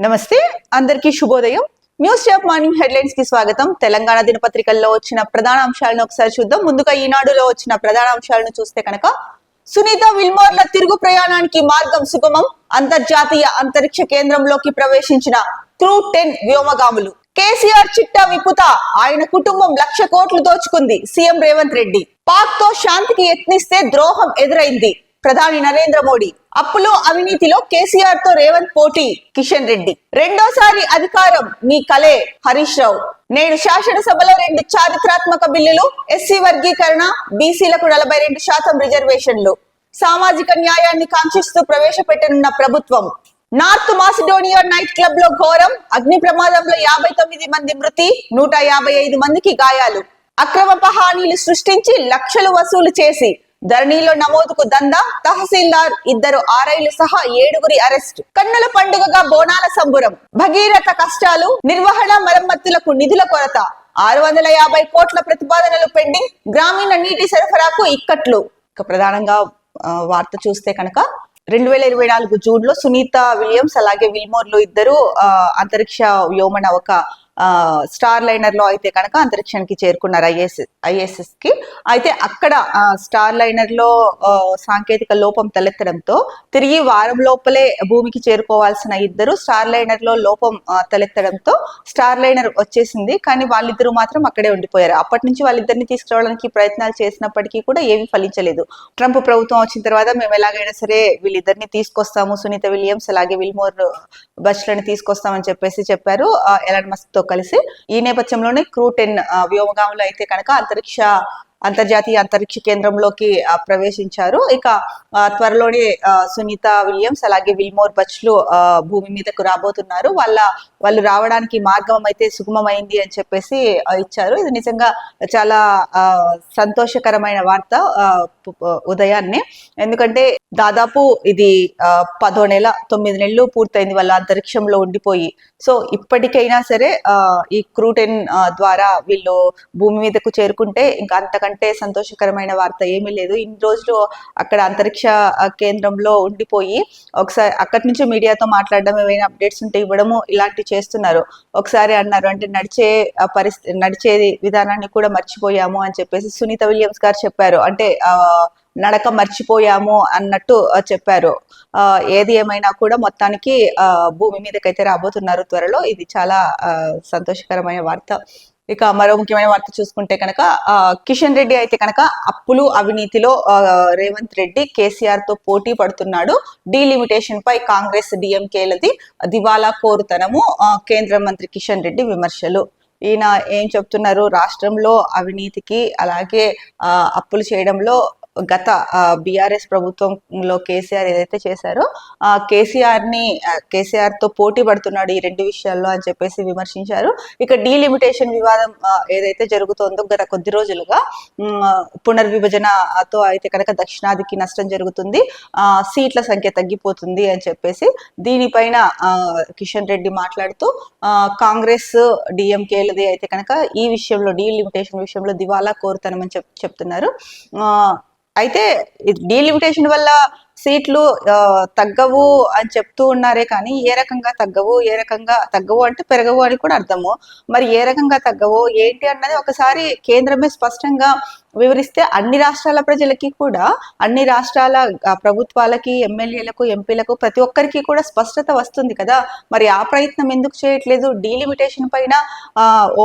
నమస్తే అందరికీ శుభోదయం. న్యూస్ ట్యాప్ మార్నింగ్ హెడ్లైన్స్ కి స్వాగతం. తెలంగాణ దినపత్రికల్లో వచ్చిన ప్రధాన అంశాలను ఒకసారి చూద్దాం. ముందుగా ఈనాడులో వచ్చిన ప్రధాన అంశాలను చూస్తే కనుక సునీత విల్మోర్ల తిరుగు ప్రయాణానికి మార్గం సుగమం. అంతర్జాతీయ అంతరిక్ష కేంద్రంలోకి ప్రవేశించిన క్రూ-10 వ్యోమగాములు. కేసీఆర్ చిట్టా విపుత, ఆయన కుటుంబం 1,00,000 కోట్లు దోచుకుంది. సీఎం రేవంత్ రెడ్డి. పాక్ తో శాంతికి యత్నిస్తే ద్రోహం ఎదురైంది. ప్రధాని నరేంద్ర మోడీ. అప్పులో అవినీతిలో కేసీఆర్ తో రేవంత్ పోటీ. కిషన్ రెడ్డి. రెండోసారి అధికారం మీ కలే. హరీష్ రావు. నేడు శాసనసభలో 2 చారిత్రాత్మక బిల్లులు. ఎస్సీ వర్గీకరణ, బీసీలకు 42% రిజర్వేషన్లు. సామాజిక న్యాయాన్ని కాంక్షిస్తూ ప్రవేశపెట్టనున్న ప్రభుత్వం. నార్త్ మాసిడోనియా నైట్ క్లబ్ లో ఘోరం. అగ్ని ప్రమాదంలో 59 మంది మృతి, 155 మందికి గాయాలు. అక్రమ హానీలు సృష్టించి లక్షలు వసూలు చేసి ధరణిలో నమోదుకు దందా. తహసీల్దార్, 2 ఆర్ఐలు సహా 7 అరెస్ట్. కన్నుల పండుగగా బోనాల సంబురం. భగీరథ కష్టాలు, నిర్వహణ మరమ్మతులకు నిధుల కొరత. 650 కోట్ల ప్రతిపాదనలు పెండింగ్. గ్రామీణ నీటి సరఫరాకు ఇక్కట్లు. ఇక ప్రధానంగా వార్త చూస్తే కనుక 2024 జూన్ లో సునీత విలియమ్స్ అలాగే విల్మోర్లు ఇద్దరు అంతరిక్ష వ్యోమ నౌక స్టార్ లైనర్ లో అయితే కనుక అంతరిక్షానికి చేరుకున్నారు, ఐఎస్ఎస్ కి. అయితే అక్కడ స్టార్ లైనర్ లో సాంకేతిక లోపం తలెత్తడంతో తిరిగి వారం లోపలే భూమికి చేరుకోవాల్సిన ఇద్దరు స్టార్ లైనర్ లో లోపం తలెత్తడంతో స్టార్ లైనర్ వచ్చేసింది. కానీ వాళ్ళిద్దరూ మాత్రం అక్కడే ఉండిపోయారు. అప్పటి నుంచి వాళ్ళిద్దరిని తీసుకురావడానికి ప్రయత్నాలు చేసినప్పటికీ కూడా ఏమీ ఫలించలేదు. ట్రంప్ ప్రభుత్వం వచ్చిన తర్వాత మేము ఎలాగైనా సరే వీళ్ళిద్దరిని తీసుకొస్తాము, సునీత విలియమ్స్ అలాగే విల్మోర్ బచ్లను తీసుకొస్తామని చెప్పారు ఎలాన్ మస్క్ తో కలిసి. ఈ నేపథ్యంలోనే క్రూ-10 వ్యోమగాములు అయితే కనుక అంతర్జాతీయ అంతరిక్ష కేంద్రంలోకి ప్రవేశించారు. ఇక త్వరలోనే సునీత విలియమ్స్ అలాగే విల్మోర్ బచ్లు భూమి మీదకు రాబోతున్నారు. వాళ్ళు రావడానికి మార్గం అయితే సుగమమైంది అని చెప్పేసి ఇచ్చారు. ఇది నిజంగా చాలా సంతోషకరమైన వార్త ఉదయాన్నే. ఎందుకంటే దాదాపు ఇది 10వ నెల, 9 నెలలు పూర్తయింది వాళ్ళ అంతరిక్షంలో ఉండిపోయి. సో ఇప్పటికైనా సరే ఈ క్రూ-10 ద్వారా వీళ్ళు భూమి మీదకు చేరుకుంటే ఇంకా అంతకంటే సంతోషకరమైన వార్త ఏమీ లేదు. ఇన్ని రోజులు అక్కడ అంతరిక్ష కేంద్రంలో ఉండిపోయి ఒకసారి అక్కడి నుంచి మీడియాతో మాట్లాడడం, ఏమైనా అప్డేట్స్ ఉంటే ఇవ్వడము, ఇలాంటివి చేస్తున్నారు. ఒకసారి అన్నారు అంటే నడిచే విధానాన్ని కూడా మర్చిపోయాము అని చెప్పేసి సునీత విలియమ్స్ గారు చెప్పారు. అంటే నడక మర్చిపోయాము అన్నట్టు చెప్పారు. ఏది ఏమైనా కూడా మొత్తానికి భూమి మీదకైతే రాబోతున్నారు త్వరలో. ఇది చాలా సంతోషకరమైన వార్త. ఇక మరో ముఖ్యమైన వార్త చూసుకుంటే కనుక కిషన్ రెడ్డి అయితే కనుక అప్పులు అవినీతిలో రేవంత్ రెడ్డి కేసీఆర్ తో పోటీ పడుతున్నాడు. డీలిమిటేషన్ పై కాంగ్రెస్ డిఎంకేలది దివాలా కోరుతనము. కేంద్ర మంత్రి కిషన్ రెడ్డి విమర్శలు. ఈయన ఏం చెప్తున్నారు? రాష్ట్రంలో అవినీతికి అలాగే అప్పులు చేయడంలో గత బీఆర్ఎస్ ప్రభుత్వంలో కేసీఆర్ ఏదైతే చేశారో కేసీఆర్ తో పోటీ పడుతున్నాడు ఈ 2 విషయాల్లో అని చెప్పేసి విమర్శించారు. ఇక డీలిమిటేషన్ వివాదం ఏదైతే జరుగుతుందో గత కొద్ది రోజులుగా పునర్విభజనతో అయితే కనుక దక్షిణాదికి నష్టం జరుగుతుంది, సీట్ల సంఖ్య తగ్గిపోతుంది అని చెప్పేసి దీనిపైన కిషన్ రెడ్డి మాట్లాడుతూ కాంగ్రెస్ డిఎంకేలది అయితే కనుక ఈ విషయంలో డీలిమిటేషన్ విషయంలో దివాలా కోరుతానని చెప్తున్నారు. అయితే డీలిమిటేషన్ వల్ల సీట్లు తగ్గవు అని చెప్తూ ఉన్నారే కానీ ఏ రకంగా తగ్గవు అంటే పెరగవు అని కూడా అర్థము. మరి ఏ రకంగా తగ్గవు ఏంటి అన్నది ఒకసారి కేంద్రమే స్పష్టంగా వివరిస్తే అన్ని రాష్ట్రాల ప్రజలకి కూడా, అన్ని రాష్ట్రాల ప్రభుత్వాలకి, ఎమ్మెల్యేలకు, ఎంపీలకు, ప్రతి ఒక్కరికి కూడా స్పష్టత వస్తుంది కదా. మరి ఆ ప్రయత్నం ఎందుకు చేయట్లేదు? డీలిమిటేషన్ పైన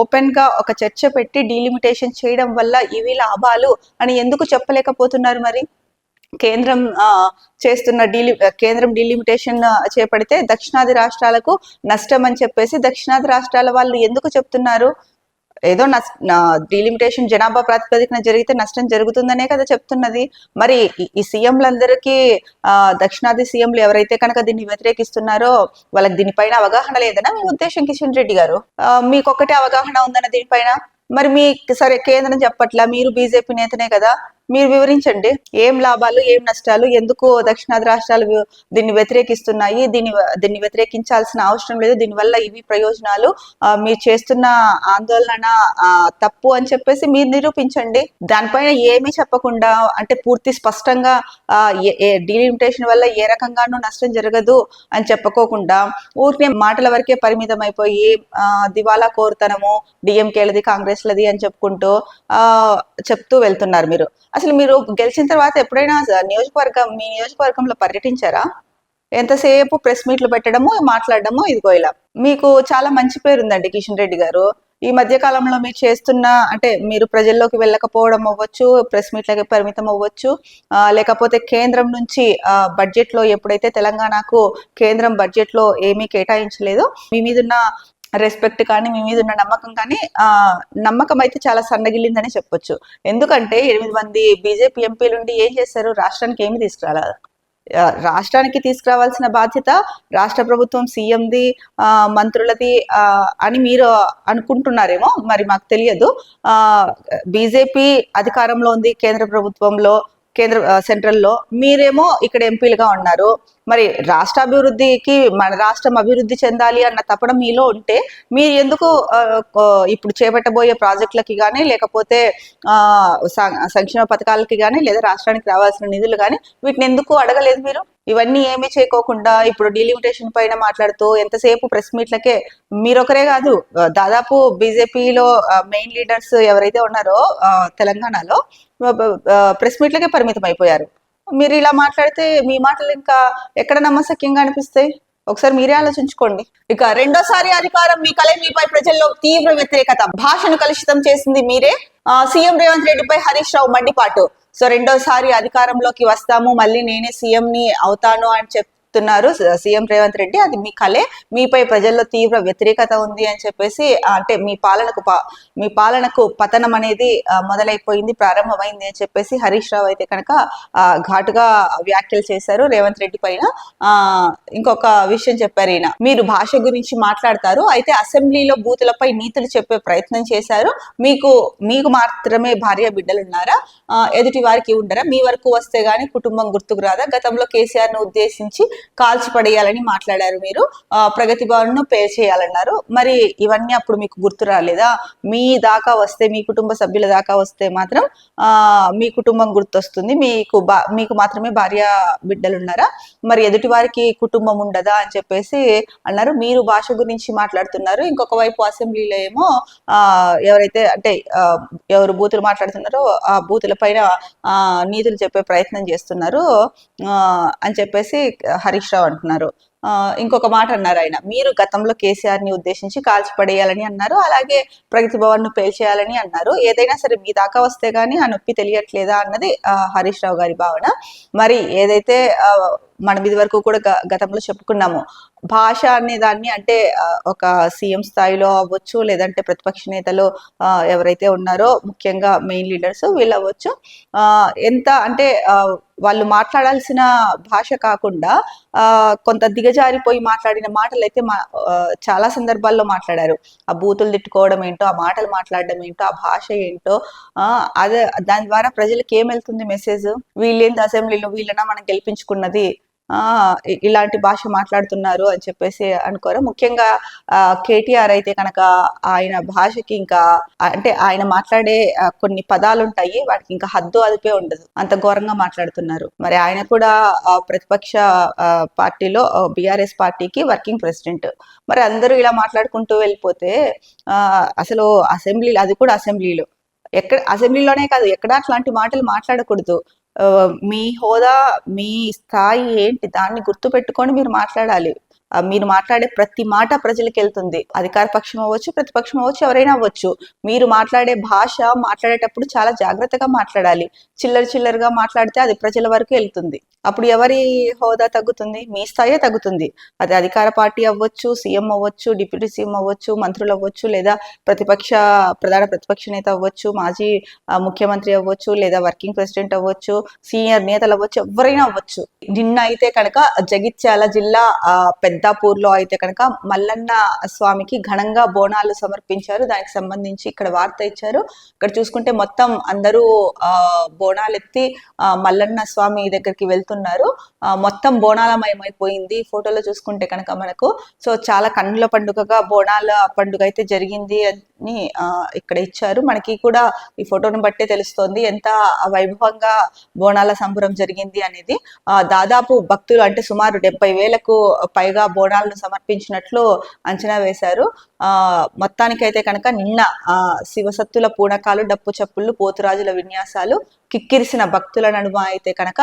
ఓపెన్ గా ఒక చర్చ పెట్టి డీలిమిటేషన్ చేయడం వల్ల ఇవి లాభాలు అని ఎందుకు చెప్పలేకపోతున్నారు? మరి కేంద్రం డీలిమిటేషన్ చేపడితే దక్షిణాది రాష్ట్రాలకు నష్టం అని చెప్పేసి దక్షిణాది రాష్ట్రాల వాళ్ళు ఎందుకు చెప్తున్నారు? ఏదో డీలిమిటేషన్ జనాభా ప్రాతిపదికన జరిగితే నష్టం జరుగుతుందనే కదా చెప్తున్నది. మరి ఈ సీఎంలందరికీ దక్షిణాది సీఎంలు ఎవరైతే కనుక దీన్ని వ్యతిరేకిస్తున్నారో వాళ్ళకి దీనిపైన అవగాహన లేదనా మీ ఉద్దేశం? కిషన్ రెడ్డి గారు, మీకొక్కటే అవగాహన ఉందన్న దీనిపైన? మరి మీ సరే కేంద్రం చెప్పట్లా, మీరు బీజేపీ నేతనే కదా, మీరు వివరించండి. ఏం లాభాలు, ఏం నష్టాలు, ఎందుకు దక్షిణాది రాష్ట్రాలు దీన్ని వ్యతిరేకిస్తున్నాయి, దీన్ని వ్యతిరేకించాల్సిన అవసరం లేదు, దీనివల్ల ఇవి ప్రయోజనాలు, మీరు చేస్తున్న ఆందోళన తప్పు అని చెప్పేసి మీరు నిరూపించండి. దానిపైన ఏమీ చెప్పకుండా, అంటే పూర్తి స్పష్టంగా డీలిమిటేషన్ వల్ల ఏ రకంగానూ నష్టం జరగదు అని చెప్పుకోకుండా ఊరికే మాటల వరకే పరిమితం అయిపోయి దివాలా కోరుతనము డిఎంకేలది కాంగ్రెస్లది అని చెప్పుకుంటూ చెప్తూ వెళ్తున్నారు. అసలు మీరు గెలిచిన తర్వాత ఎప్పుడైనా మీ నియోజకవర్గంలో పర్యటించారా? ఎంతసేపు ప్రెస్ మీట్లు పెట్టడము, మాట్లాడడము, ఇదిగో ఇలా. మీకు చాలా మంచి పేరు ఉందండి కిషన్ రెడ్డి గారు. ఈ మధ్య కాలంలో మీరు చేస్తున్న, అంటే మీరు ప్రజల్లోకి వెళ్ళకపోవడం అవ్వచ్చు, ప్రెస్ మీట్లకి పరిమితం అవ్వచ్చు, లేకపోతే కేంద్రం నుంచి బడ్జెట్ లో ఎప్పుడైతే తెలంగాణకు కేంద్రం బడ్జెట్ లో ఏమీ కేటాయించలేదో మీ మీదున్న రెస్పెక్ట్ కానీ, మీ మీద ఉన్న నమ్మకం కానీ, నమ్మకం అయితే చాలా సన్నగిల్లిందని చెప్పొచ్చు. ఎందుకంటే 8 మంది బీజేపీ ఎంపీలు ఉండి ఏం చేశారు? రాష్ట్రానికి ఏమి తీసుకురాలేదు. రాష్ట్రానికి తీసుకురావాల్సిన బాధ్యత రాష్ట్ర ప్రభుత్వం, సీఎంది, మంత్రులది అని మీరు అనుకుంటున్నారేమో, మరి మాకు తెలియదు. బీజేపీ అధికారంలో ఉంది కేంద్ర ప్రభుత్వంలో, సెంట్రల్లో. మీరేమో ఇక్కడ ఎంపీలుగా ఉన్నారు. మరి రాష్ట్ర అభివృద్ధికి, మన రాష్ట్రం అభివృద్ధి చెందాలి అన్న తపన మీలో ఉంటే మీరు ఎందుకు ఇప్పుడు చేపట్టబోయే ప్రాజెక్టులకి కానీ, లేకపోతే సంక్షేమ పథకాలకి కానీ, లేదా రాష్ట్రానికి రావాల్సిన నిధులు కానీ వీటిని ఎందుకు అడగలేదు మీరు? ఇవన్నీ ఏమీ చేయకోకుండా ఇప్పుడు డీలిమిటేషన్ పైన మాట్లాడుతూ ఎంతసేపు ప్రెస్ మీట్లకే, మీరొకరే కాదు, దాదాపు బీజేపీలో మెయిన్ లీడర్స్ ఎవరైతే ఉన్నారో తెలంగాణలో ప్రెస్ మీట్లకే పరిమితం అయిపోయారు. మీరు ఇలా మాట్లాడితే మీ మాటలు ఇంకా ఎక్కడ నమ్మశక్యంగా అనిపిస్తాయి? ఒకసారి మీరే ఆలోచించుకోండి. ఇక రెండోసారి అధికారం మీ కలే, మీపై ప్రజల్లో తీవ్ర వ్యతిరేకత, భాషను కలుషితం చేసింది మీరే. సీఎం రేవంత్ రెడ్డిపై హరీష్ రావు మండిపాటు. సో రెండోసారి అధికారంలోకి వస్తాము, మళ్ళీ నేనే సీఎం ని అవుతాను అని చెప్తున్నారు సీఎం రేవంత్ రెడ్డి. అది మీ కలే, మీపై ప్రజల్లో తీవ్ర వ్యతిరేకత ఉంది అని చెప్పేసి, అంటే మీ పాలనకు పతనం అనేది మొదలైపోయింది, ప్రారంభమైంది అని చెప్పేసి హరీష్ రావు అయితే కనుక ఘాటుగా వ్యాఖ్యలు చేశారు రేవంత్ రెడ్డి పైన. ఇంకొక విషయం చెప్పారు ఈయన, మీరు భాష గురించి మాట్లాడతారు, అయితే అసెంబ్లీలో బూతులపై నీతులు చెప్పే ప్రయత్నం చేశారు, మీకు మాత్రమే భార్య బిడ్డలు ఉన్నారా, ఎదుటి వారికి ఉండరా, మీ వరకు వస్తే గానీ కుటుంబం గుర్తుకు రాదా, గతంలో కేసీఆర్ ను ఉద్దేశించి కాల్చి పడేయాలని మాట్లాడారు, మీరు ప్రగతి భవన్ ను పే చేయాలన్నారు, మరి ఇవన్నీ అప్పుడు మీకు గుర్తు రాలేదా? మీ దాకా వస్తే, మీ కుటుంబ సభ్యుల దాకా వస్తే మాత్రం మీ కుటుంబం గుర్తొస్తుంది, మీకు మాత్రమే భార్య బిడ్డలు ఉన్నారా, మరి ఎదుటి వారికి కుటుంబం ఉండదా అని చెప్పేసి అన్నారు. మీరు భాష గురించి మాట్లాడుతున్నారు, ఇంకొక వైపు అసెంబ్లీలో ఏమో ఎవరైతే, అంటే ఎవరు బూతులు మాట్లాడుతున్నారో ఆ బూతుల పైన నీతులు చెప్పే ప్రయత్నం చేస్తున్నారు అని చెప్పేసి హరీష్ రావు అంటున్నారు. ఇంకొక మాట అన్నారు ఆయన, మీరు గతంలో కేసీఆర్ ని ఉద్దేశించి కాల్చి పడేయాలని అన్నారు, అలాగే ప్రగతి భవన్ ను పేల్చేయాలని అన్నారు, ఏదైనా సరే మీ దాకా వస్తే గానీ ఆ నొప్పి తెలియట్లేదా అన్నది హరీష్ రావు గారి భావన. మరి ఏదైతే మనం ఇది వరకు కూడా గతంలో చెప్పుకున్నాము, భాష అనే దాన్ని, అంటే ఒక సీఎం స్థాయిలో అవ్వచ్చు, లేదంటే ప్రతిపక్ష నేతలు ఎవరైతే ఉన్నారో ముఖ్యంగా మెయిన్ లీడర్స్ వీళ్ళు అవ్వచ్చు, ఎంత అంటే వాళ్ళు మాట్లాడాల్సిన భాష కాకుండా కొంత దిగజారిపోయి మాట్లాడిన మాటలు అయితే చాలా సందర్భాల్లో మాట్లాడారు. ఆ బూతులు తిట్టుకోవడం ఏంటో, ఆ మాటలు మాట్లాడడం ఏంటో, ఆ భాష ఏంటో, అదే దాని ద్వారా ప్రజలకు ఏం వెళ్తుంది మెసేజ్? వీళ్ళేంది అసెంబ్లీలో, వీళ్ళనా మనం గెలిపించుకున్నది, ఇలాంటి భాష మాట్లాడుతున్నారు అని చెప్పేసి అనుకోరు. ముఖ్యంగా కేటీఆర్ అయితే కనుక ఆయన భాషకి ఇంకా, అంటే ఆయన మాట్లాడే కొన్ని పదాలు ఉంటాయి, వాటికి ఇంకా హద్దు అదుపే ఉండదు, అంత ఘోరంగా మాట్లాడుతున్నారు. మరి ఆయన కూడా ప్రతిపక్ష పార్టీలో బీఆర్ఎస్ పార్టీకి వర్కింగ్ ప్రెసిడెంట్. మరి అందరూ ఇలా మాట్లాడుకుంటూ వెళ్ళిపోతే అసలు అసెంబ్లీలో, అది కూడా అసెంబ్లీలో, అసెంబ్లీలోనే కాదు ఎక్కడ అట్లాంటి మాటలు మాట్లాడకూడదు. మీ హోదా, మీ స్థాయి ఏంటి, దాన్ని గుర్తు పెట్టుకొని మీరు మాట్లాడాలి. మీరు మాట్లాడే ప్రతి మాట ప్రజలకు వెళ్తుంది, అధికార పక్షం అవ్వచ్చు, ప్రతిపక్షం అవ్వచ్చు, ఎవరైనా అవ్వచ్చు. మీరు మాట్లాడే భాష మాట్లాడేటప్పుడు చాలా జాగ్రత్తగా మాట్లాడాలి. చిల్లరగా మాట్లాడితే అది ప్రజల వరకు వెళ్తుంది, అప్పుడు ఎవరి హోదా తగ్గుతుంది? మీ స్థాయే తగ్గుతుంది. అది అధికార పార్టీ అవ్వచ్చు, సీఎం అవ్వచ్చు, డిప్యూటీ సీఎం అవ్వచ్చు, మంత్రులు అవ్వచ్చు, లేదా ప్రధాన ప్రతిపక్ష నేత అవ్వచ్చు, మాజీ ముఖ్యమంత్రి అవ్వచ్చు, లేదా వర్కింగ్ ప్రెసిడెంట్ అవ్వచ్చు, సీనియర్ నేతలు అవ్వచ్చు, ఎవరైనా అవ్వచ్చు. నిన్న అయితే కనుక జగిత్యాల జిల్లా పెద్ద పెద్దాపూర్లో అయితే కనుక మల్లన్న స్వామికి ఘనంగా బోనాలు సమర్పించారు. దానికి సంబంధించి ఇక్కడ వార్త ఇచ్చారు. ఇక్కడ చూసుకుంటే మొత్తం అందరూ బోనాలు ఎత్తి మల్లన్న స్వామి దగ్గరికి వెళ్తున్నారు. మొత్తం బోనాలమయమైపోయింది. ఫోటోలో చూసుకుంటే కనుక మనకు సో చాలా కన్నుల పండుగగా బోనాల పండుగ అయితే జరిగింది అని ఇక్కడ ఇచ్చారు. మనకి కూడా ఈ ఫోటోను బట్టే తెలుస్తోంది ఎంత వైభవంగా బోనాల సంబరం జరిగింది అనేది. దాదాపు భక్తులు అంటే సుమారు 70,000కు పైగా బోనాలను సమర్పించినట్లు అంచనా వేశారు. మొత్తానికైతే కనుక నిన్న శివసత్తుల పూనకాలు, డప్పు చప్పుళ్ళు, పోతురాజుల విన్యాసాలు కిక్కిరిసిన భక్తుల నడుమ అయితే కనుక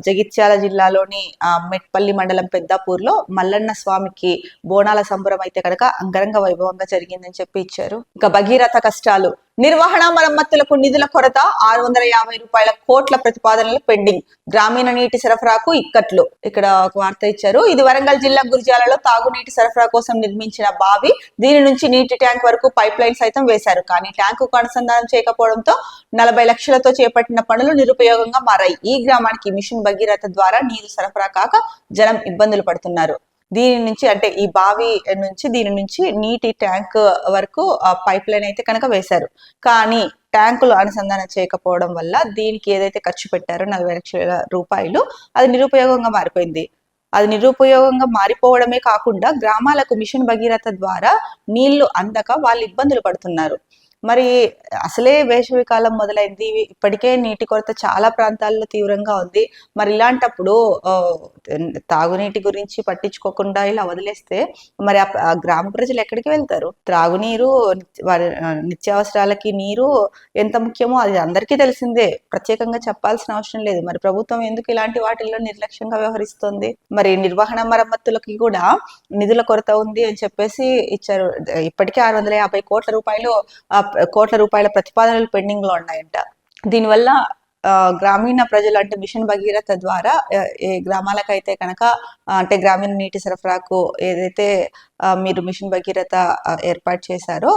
జగిత్యాల జిల్లాలోని మెట్పల్లి మండలం పెద్దాపూర్లో మల్లన్న స్వామికి బోనాల సంబరం అయితే కనుక అంగరంగ వైభవంగా జరిగిందని చెప్పి ఇచ్చారు. ఇక భగీరథ కష్టాలు, నిర్వహణ మరమ్మతులకు నిధుల కొరత, 650 రూపాయల కోట్ల ప్రతిపాదనలు పెండింగ్, గ్రామీణ నీటి సరఫరాకు ఇక్కట్లు. ఇక్కడ ఒక వార్త ఇచ్చారు. ఇది వరంగల్ జిల్లా గురిజాలలో తాగునీటి సరఫరా కోసం నిర్మించిన బావి. దీని నుంచి నీటి ట్యాంక్ వరకు పైప్ లైన్ సైతం వేశారు. కానీ ట్యాంకుకు అనుసంధానం చేయకపోవడంతో 40 లక్షలతో చేపట్టిన పనులు నిరుపయోగంగా మారాయి. ఈ గ్రామానికి మిషన్ భగీరథ ద్వారా నీరు సరఫరా కాక జనం ఇబ్బందులు పడుతున్నారు. దీని నుంచి అంటే ఈ బావి నుంచి దీని నుంచి నీటి ట్యాంక్ వరకు పైప్ లైన్ అయితే కనుక వేశారు. కానీ ట్యాంకులు అనుసంధానం చేయకపోవడం వల్ల దీనికి ఏదైతే ఖర్చు పెట్టారో 40 లక్షల రూపాయలు అది నిరుపయోగంగా మారిపోయింది. అది నిరుపయోగంగా మారిపోవడమే కాకుండా గ్రామాలకు మిషన్ భగీరథ ద్వారా నీళ్లు అందక వాళ్ళు ఇబ్బందులు పడుతున్నారు. మరి అసలే వేసవి కాలం మొదలైంది. ఇప్పటికే నీటి కొరత చాలా ప్రాంతాల్లో తీవ్రంగా ఉంది. మరి ఇలాంటప్పుడు తాగునీటి గురించి పట్టించుకోకుండా ఇలా వదిలేస్తే మరి ఆ గ్రామ ప్రజలు ఎక్కడికి వెళ్తారు? త్రాగునీరు, వారి నిత్యావసరాలకి నీరు ఎంత ముఖ్యమో అది అందరికీ తెలిసిందే, ప్రత్యేకంగా చెప్పాల్సిన అవసరం లేదు. మరి ప్రభుత్వం ఎందుకు ఇలాంటి వాటిల్లో నిర్లక్ష్యంగా వ్యవహరిస్తోంది? మరి నిర్వహణ మరమ్మతులకి కూడా నిధుల కొరత ఉంది అని చెప్పేసి ఇచ్చారు. ఇప్పటికే 650 కోట్ల రూపాయల ప్రతిపాదనలు పెండింగ్ లో ఉన్నాయంట. దీనివల్ల గ్రామీణ ప్రజలు అంటే మిషన్ భగీరథ ద్వారా ఏ గ్రామాలకైతే కనుక అంటే గ్రామీణ నీటి సరఫరాకు ఏదైతే మీరు మిషన్ భగీరథ ఏర్పాటు చేశారో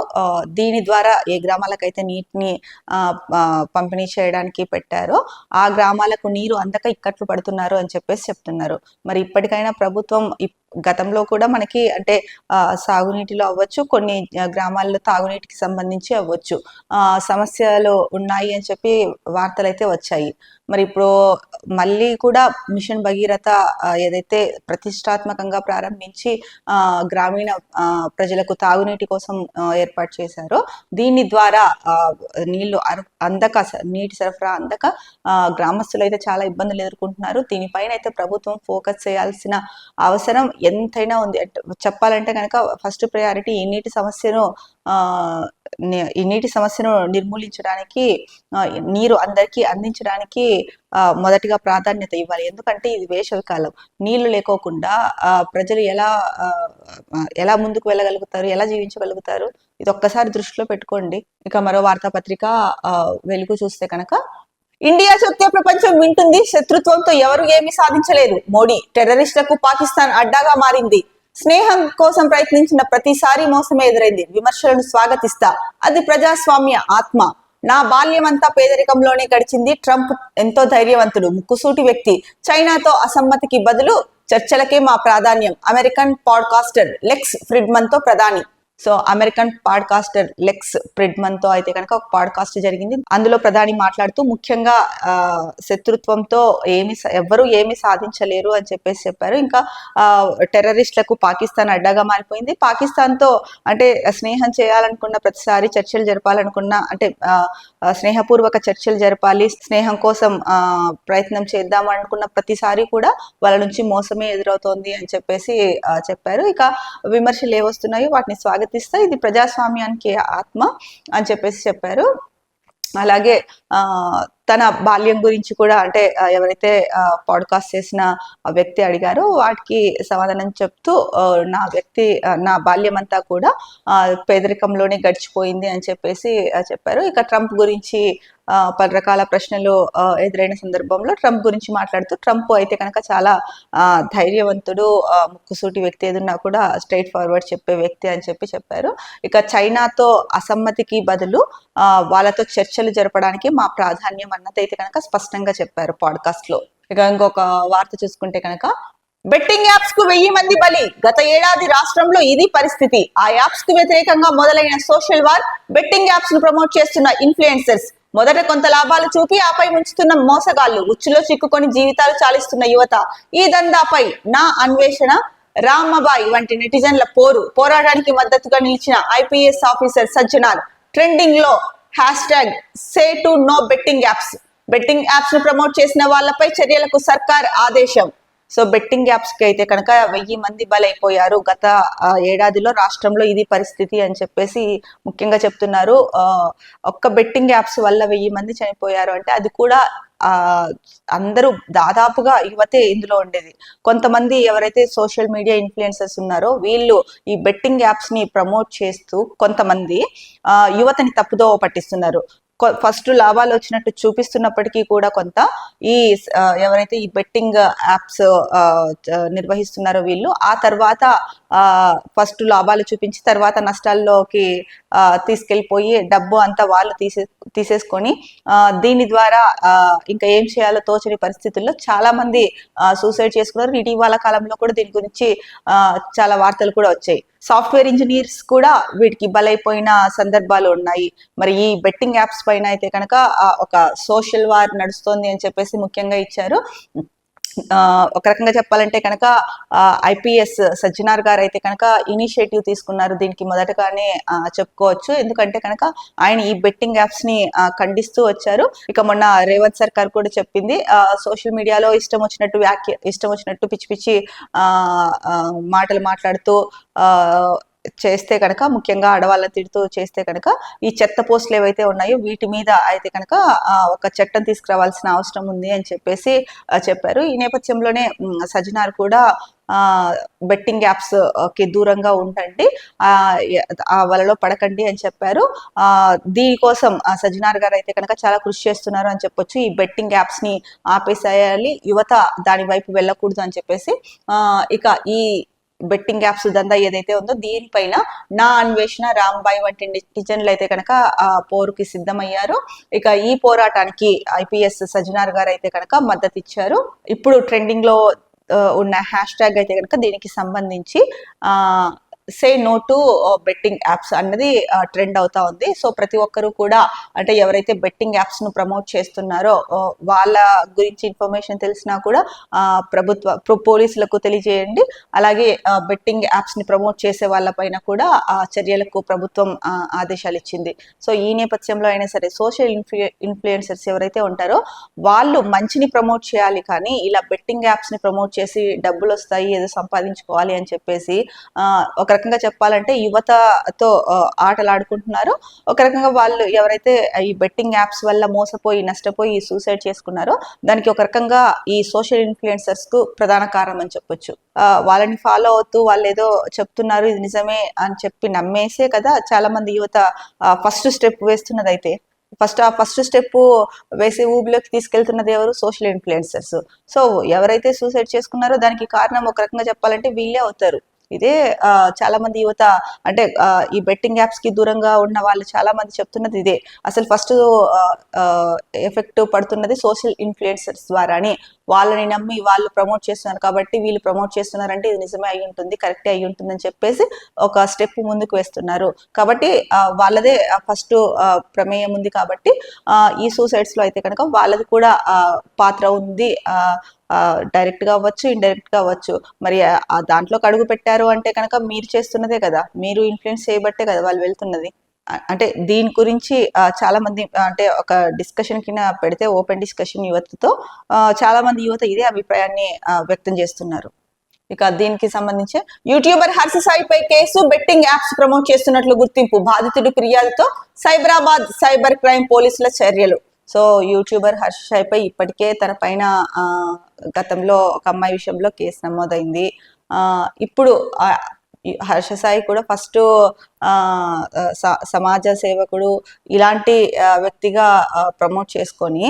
దీని ద్వారా ఏ గ్రామాలకైతే నీటిని పంపిణీ చేయడానికి పెట్టారో ఆ గ్రామాలకు నీరు అందక ఇక్కట్లు పడుతున్నారు అని చెప్పేసి చెప్తున్నారు. మరి ఇప్పటికైనా ప్రభుత్వం గతంలో కూడా మనకి అంటే సాగునీటిలో అవ్వచ్చు, కొన్ని గ్రామాల్లో తాగునీటికి సంబంధించి అవ్వచ్చు సమస్యలు ఉన్నాయి అని చెప్పి వార్తలు అయితే వచ్చాయి. మరి ఇప్పుడు మళ్ళీ కూడా మిషన్ భగీరథ ఏదైతే ప్రతిష్టాత్మకంగా ప్రారంభించి గ్రామీణ ప్రజలకు తాగునీటి కోసం ఏర్పాటు చేశారో దీని ద్వారా నీళ్లు అందక, నీటి సరఫరా అందక గ్రామస్తులు అయితే చాలా ఇబ్బందులు ఎదుర్కొంటున్నారు. దీనిపైన అయితే ప్రభుత్వం ఫోకస్ చేయాల్సిన అవసరం ఎంతైనా ఉంది. చెప్పాలంటే కనుక ఫస్ట్ ప్రయారిటీ ఈ నీటి సమస్యను నిర్మూలించడానికి, నీరు అందరికీ అందించడానికి మొదటిగా ప్రాధాన్యత ఇవ్వాలి. ఎందుకంటే ఇది వేసవి కాలం, నీళ్లు లేకోకుండా ప్రజలు ఎలా ముందుకు వెళ్ళగలుగుతారు, ఎలా జీవించగలుగుతారు? ఇది ఒక్కసారి దృష్టిలో పెట్టుకోండి. ఇక మరో వార్తాపత్రిక వెలుగు చూస్తే కనుక, ఇండియా చెప్తే ప్రపంచం వింటుంది, శత్రుత్వంతో ఎవరు ఏమీ సాధించలేదు, మోడీ టెర్రరిస్టులకు పాకిస్తాన్ అడ్డాగా మారింది, స్నేహం కోసం ప్రయత్నించిన ప్రతిసారి మోసమే ఎదురైంది, విమర్శలను స్వాగతిస్తా, అది ప్రజాస్వామ్య ఆత్మ, నా బాల్యమంతా పేదరికంలోనే గడిచింది, ట్రంప్ ఎంతో ధైర్యవంతుడు, ముక్కుసూటి వ్యక్తి, చైనాతో అసమ్మతికి బదులు చర్చలకే మా ప్రాధాన్యం, అమెరికన్ పాడ్కాస్టర్ లెక్స్ ఫ్రిడ్మన్ తో ప్రధాని. సో అమెరికన్ పాడ్కాస్టర్ లెక్స్ ఫ్రిడ్మన్ తో అయితే కనుక ఒక పాడ్కాస్ట్ జరిగింది. అందులో ప్రధాని మాట్లాడుతూ ముఖ్యంగా శత్రుత్వంతో ఎవ్వరూ ఏమి సాధించలేరు అని చెప్పేసి చెప్పారు. ఇంకా టెర్రరిస్టులకు పాకిస్తాన్ అడ్డాగా మారిపోయింది. పాకిస్తాన్ తో అంటే స్నేహం చేయాలనుకున్న ప్రతిసారి చర్చలు జరపాలనుకున్న అంటే స్నేహపూర్వక చర్చలు జరపాలి, స్నేహం కోసం ప్రయత్నం చేద్దాం అనుకున్న ప్రతిసారి కూడా వాళ్ళ నుంచి మోసమే ఎదురవుతోంది అని చెప్పేసి చెప్పారు. ఇక విమర్శలు ఏవొస్తున్నాయో వాటిని స్వాగతిస్తా, ఇది ప్రజాస్వామ్యానికి ఆత్మ అని చెప్పేసి చెప్పారు. అలాగే తన బాల్యం గురించి కూడా అంటే ఎవరైతే పాడ్కాస్ట్ చేసిన వ్యక్తి అడిగారో వాటికి సమాధానం చెప్తూ నా బాల్యం అంతా కూడా పేదరికంలోనే గడిచిపోయింది అని చెప్పేసి చెప్పారు. ఇక ట్రంప్ గురించి పలు రకాల ప్రశ్నలు ఎదురైన సందర్భంలో ట్రంప్ గురించి మాట్లాడుతూ, ట్రంప్ అయితే కనుక చాలా ధైర్యవంతుడు, ముక్కుసూటి వ్యక్తి, ఏదన్నా కూడా స్ట్రైట్ ఫార్వర్డ్ చెప్పే వ్యక్తి అని చెప్పారు. ఇక చైనాతో అసమ్మతికి బదులు వాళ్ళతో చర్చలు జరపడానికి మా ప్రాధాన్యం అన్నదైతే కనుక స్పష్టంగా చెప్పారు పాడ్కాస్ట్ లో. ఇక ఇంకొక వార్త చూసుకుంటే కనుక, బెట్టింగ్ యాప్స్ కు 1000 మంది బలి. గత ఏడాది రాష్ట్రంలో ఇది పరిస్థితి. ఆ యాప్స్ కు వ్యతిరేకంగా మొదలైన సోషల్ వార్. బెట్టింగ్ యాప్స్ ను ప్రమోట్ చేస్తున్న ఇన్ఫ్లుయెన్సర్స్, మొదట కొంత లాభాలు చూపి ఆపై ముంచుతున్న మోసగాళ్లు, ఉచ్చులో చిక్కుకొని జీవితాలు చాలిస్తున్న యువత. ఈ దందాపై నా అన్వేషణ, రామబాయ్ వంటి నెటిజన్ల పోరాటానికి మద్దతుగా నిలిచిన ఐపీఎస్ ఆఫీసర్ సజ్జనార్. ట్రెండింగ్ లో #say to know betting apps. Betting apps ను ప్రమోట్ చేసిన వాళ్లపై చర్యలకు సర్కార్ ఆదేశం. సో బెట్టింగ్ యాప్స్ కి అయితే కనుక 1000 మంది బలైపోయారు. గత ఏడాదిలో రాష్ట్రంలో ఇది పరిస్థితి అని చెప్పేసి ముఖ్యంగా చెప్తున్నారు. ఒక్క బెట్టింగ్ యాప్స్ వల్ల 1000 మంది చనిపోయారు అంటే అది కూడా అందరూ దాదాపుగా యువతే ఇందులో ఉండేది. కొంతమంది ఎవరైతే సోషల్ మీడియా ఇన్ఫ్లుయెన్సర్స్ ఉన్నారో వీళ్ళు ఈ బెట్టింగ్ యాప్స్ ని ప్రమోట్ చేస్తూ కొంతమంది యువతని తప్పుదోవ పట్టిస్తున్నారు. ఫస్ట్ లాభాలు వచ్చినట్టు చూపిస్తున్నప్పటికీ కూడా కొంత ఈ ఎవరైతే ఈ బెట్టింగ్ యాప్స్ నిర్వహిస్తున్నారో వీళ్ళు ఆ తర్వాత ఫస్ట్ లాభాలు చూపించి తర్వాత నష్టాల్లోకి తీసుకెళ్లిపోయి డబ్బు అంతా వాళ్ళు తీసేసుకొని దీని ద్వారా ఇంకా ఏం చేయాలో తోచని పరిస్థితుల్లో చాలా మంది సూసైడ్ చేసుకున్నారు. ఇటీవల కాలంలో కూడా దీని గురించి చాలా వార్తలు కూడా వచ్చాయి. సాఫ్ట్వేర్ ఇంజనీర్స్ కూడా వీటికి బలైపోయిన సందర్భాలు ఉన్నాయి. మరి ఈ బెట్టింగ్ యాప్స్ పైన అయితే కనుక ఒక సోషల్ వార్ నడుస్తోంది అని చెప్పేసి ముఖ్యంగా ఇచ్చారు. ఒక రకంగా చెప్పాలంటే కనుక ఐపీఎస్ సజ్జనార్ గారు అయితే కనుక ఇనిషియేటివ్ తీసుకున్నారు దీనికి మొదటగానే చెప్పుకోవచ్చు. ఎందుకంటే కనుక ఆయన ఈ బెట్టింగ్ యాప్స్ ని ఖండిస్తూ వచ్చారు. ఇక మొన్న రేవంత్ సర్కార్ కూడా చెప్పింది సోషల్ మీడియాలో ఇష్టం వచ్చినట్టు పిచ్చి పిచ్చి మాటలు మాట్లాడుతూ చేస్తే కనుక, ముఖ్యంగా ఆడవాళ్ళని తిడుతూ చేస్తే కనుక ఈ చెత్త పోస్టులు ఏవైతే ఉన్నాయో వీటి మీద అయితే కనుక ఒక చట్టం తీసుకురావాల్సిన అవసరం ఉంది అని చెప్పేసి చెప్పారు. ఈ నేపథ్యంలోనే సజ్జనార్ కూడా బెట్టింగ్ యాప్స్ కి దూరంగా ఉండండి, ఆ వలలో పడకండి అని చెప్పారు. దీనికోసం సజ్జనార్ గారు అయితే కనుక చాలా కృషి చేస్తున్నారు అని చెప్పొచ్చు. ఈ బెట్టింగ్ యాప్స్ ని ఆపేసేయాలి, యువత దాని వైపు వెళ్ళకూడదు అని చెప్పేసి ఇక ఈ బెట్టింగ్ యాప్స్ దందా ఏదైతే ఉందో దీనిపైన నా అన్వేషణ, రాంబాయ్ వంటి నెటిజన్లు అయితే కనుక పోరుకి సిద్ధమయ్యారు. ఇక ఈ పోరాటానికి ఐపీఎస్ సజ్జనార్ గారు అయితే కనుక మద్దతు ఇచ్చారు. ఇప్పుడు ట్రెండింగ్ లో ఉన్న #, అయితే కనుక దీనికి సంబంధించి say no to betting apps అన్నది ట్రెండ్ అవుతా ఉంది. సో ప్రతి ఒక్కరు కూడా అంటే ఎవరైతే బెట్టింగ్ యాప్స్ ను ప్రమోట్ చేస్తున్నారో వాళ్ళ గురించి ఇన్ఫర్మేషన్ తెలిసినా కూడా పోలీసులకు తెలియజేయండి. అలాగే బెట్టింగ్ యాప్స్ ని ప్రమోట్ చేసే వాళ్ళపైన కూడా చర్యలకు ప్రభుత్వం ఆదేశాలు ఇచ్చింది. సో ఈ నేపథ్యంలో అయినా సరే సోషల్ ఇన్ఫ్లుయెన్సర్స్ ఎవరైతే ఉంటారో వాళ్ళు మంచిని ప్రమోట్ చేయాలి, కానీ ఇలా బెట్టింగ్ యాప్స్ ని ప్రమోట్ చేసి డబ్బులు వస్తాయి ఏదో సంపాదించుకోవాలి అని చెప్పేసి ఒక రకంగా చెప్పాలంటే యువతతో ఆటలాడుకుంటున్నారు. ఒక రకంగా వాళ్ళు ఎవరైతే ఈ బెట్టింగ్ యాప్స్ వల్ల మోసపోయి నష్టపోయి సూసైడ్ చేసుకున్నారో దానికి ఒక రకంగా ఈ సోషల్ ఇన్ఫ్లుయెన్సర్స్ కు ప్రధాన కారణం అని చెప్పొచ్చు. వాళ్ళని ఫాలో అవుతూ వాళ్ళు ఏదో చెప్తున్నారు ఇది నిజమే అని చెప్పి నమ్మేసే కదా చాలా మంది యువత ఫస్ట్ స్టెప్ వేస్తున్నది. అయితే ఫస్ట్ స్టెప్ వేసే ఊబిలోకి తీసుకెళ్తున్నది ఎవరు? Social influencers. సో ఎవరైతే సూసైడ్ చేసుకున్నారో దానికి కారణం ఒక రకంగా చెప్పాలంటే వీళ్ళే అవుతారు. ఇదే చాలా మంది యువత అంటే ఈ బెట్టింగ్ యాప్స్ కి దూరంగా ఉన్న వాళ్ళు చాలా మంది చెప్తున్నది ఇదే. అసలు ఫస్ట్ ఎఫెక్ట్ పడుతున్నది సోషల్ ఇన్ఫ్లుయెన్సర్స్ ద్వారాని. వాళ్ళని నమ్మి వాళ్ళు ప్రమోట్ చేస్తున్నారు కాబట్టి వీళ్ళు ప్రమోట్ చేస్తున్నారంటే ఇది నిజమే అయి ఉంటుంది, కరెక్టే అయి ఉంటుంది అని చెప్పేసి ఒక స్టెప్ ముందుకు వేస్తున్నారు. కాబట్టి వాళ్ళదే ఫస్ట్ ప్రమేయం ఉంది కాబట్టి ఈ సూసైడ్స్ లో అయితే కనుక వాళ్ళది కూడా పాత్ర ఉంది. డైరెక్ట్ గా అవ్వచ్చు, ఇండైరెక్ట్ గా అవ్వచ్చు. మరి దాంట్లోకి అడుగు పెట్టారు అంటే కనుక మీరు చేస్తున్నదే కదా, మీరు ఇన్ఫ్లుయెన్స్ చేయబట్టే కదా వాళ్ళు వెళ్తున్నది. అంటే దీని గురించి చాలా మంది అంటే ఒక డిస్కషన్ కింద పెడితే ఓపెన్ డిస్కషన్ యువతతో చాలా మంది యువత ఇదే అభిప్రాయాన్ని వ్యక్తం చేస్తున్నారు. ఇక దీనికి సంబంధించి యూట్యూబర్ హర్ష సాయిపై కేసు, బెట్టింగ్ యాప్స్ ప్రమోట్ చేస్తున్నట్లు గుర్తింపు, బాధితుడి ఫిర్యాదుతో సైబరాబాద్ సైబర్ క్రైమ్ పోలీసుల చర్యలు. సో యూట్యూబర్ హర్ష సాయిపై ఇప్పటికే తన పైన గతంలో ఒక అమ్మాయి విషయంలో కేసు నమోదైంది. ఇప్పుడు హర్ష సాయి కూడా ఫస్ట్ సమాజ సేవకుడు ఇలాంటి వ్యక్తిగా ప్రమోట్ చేసుకొని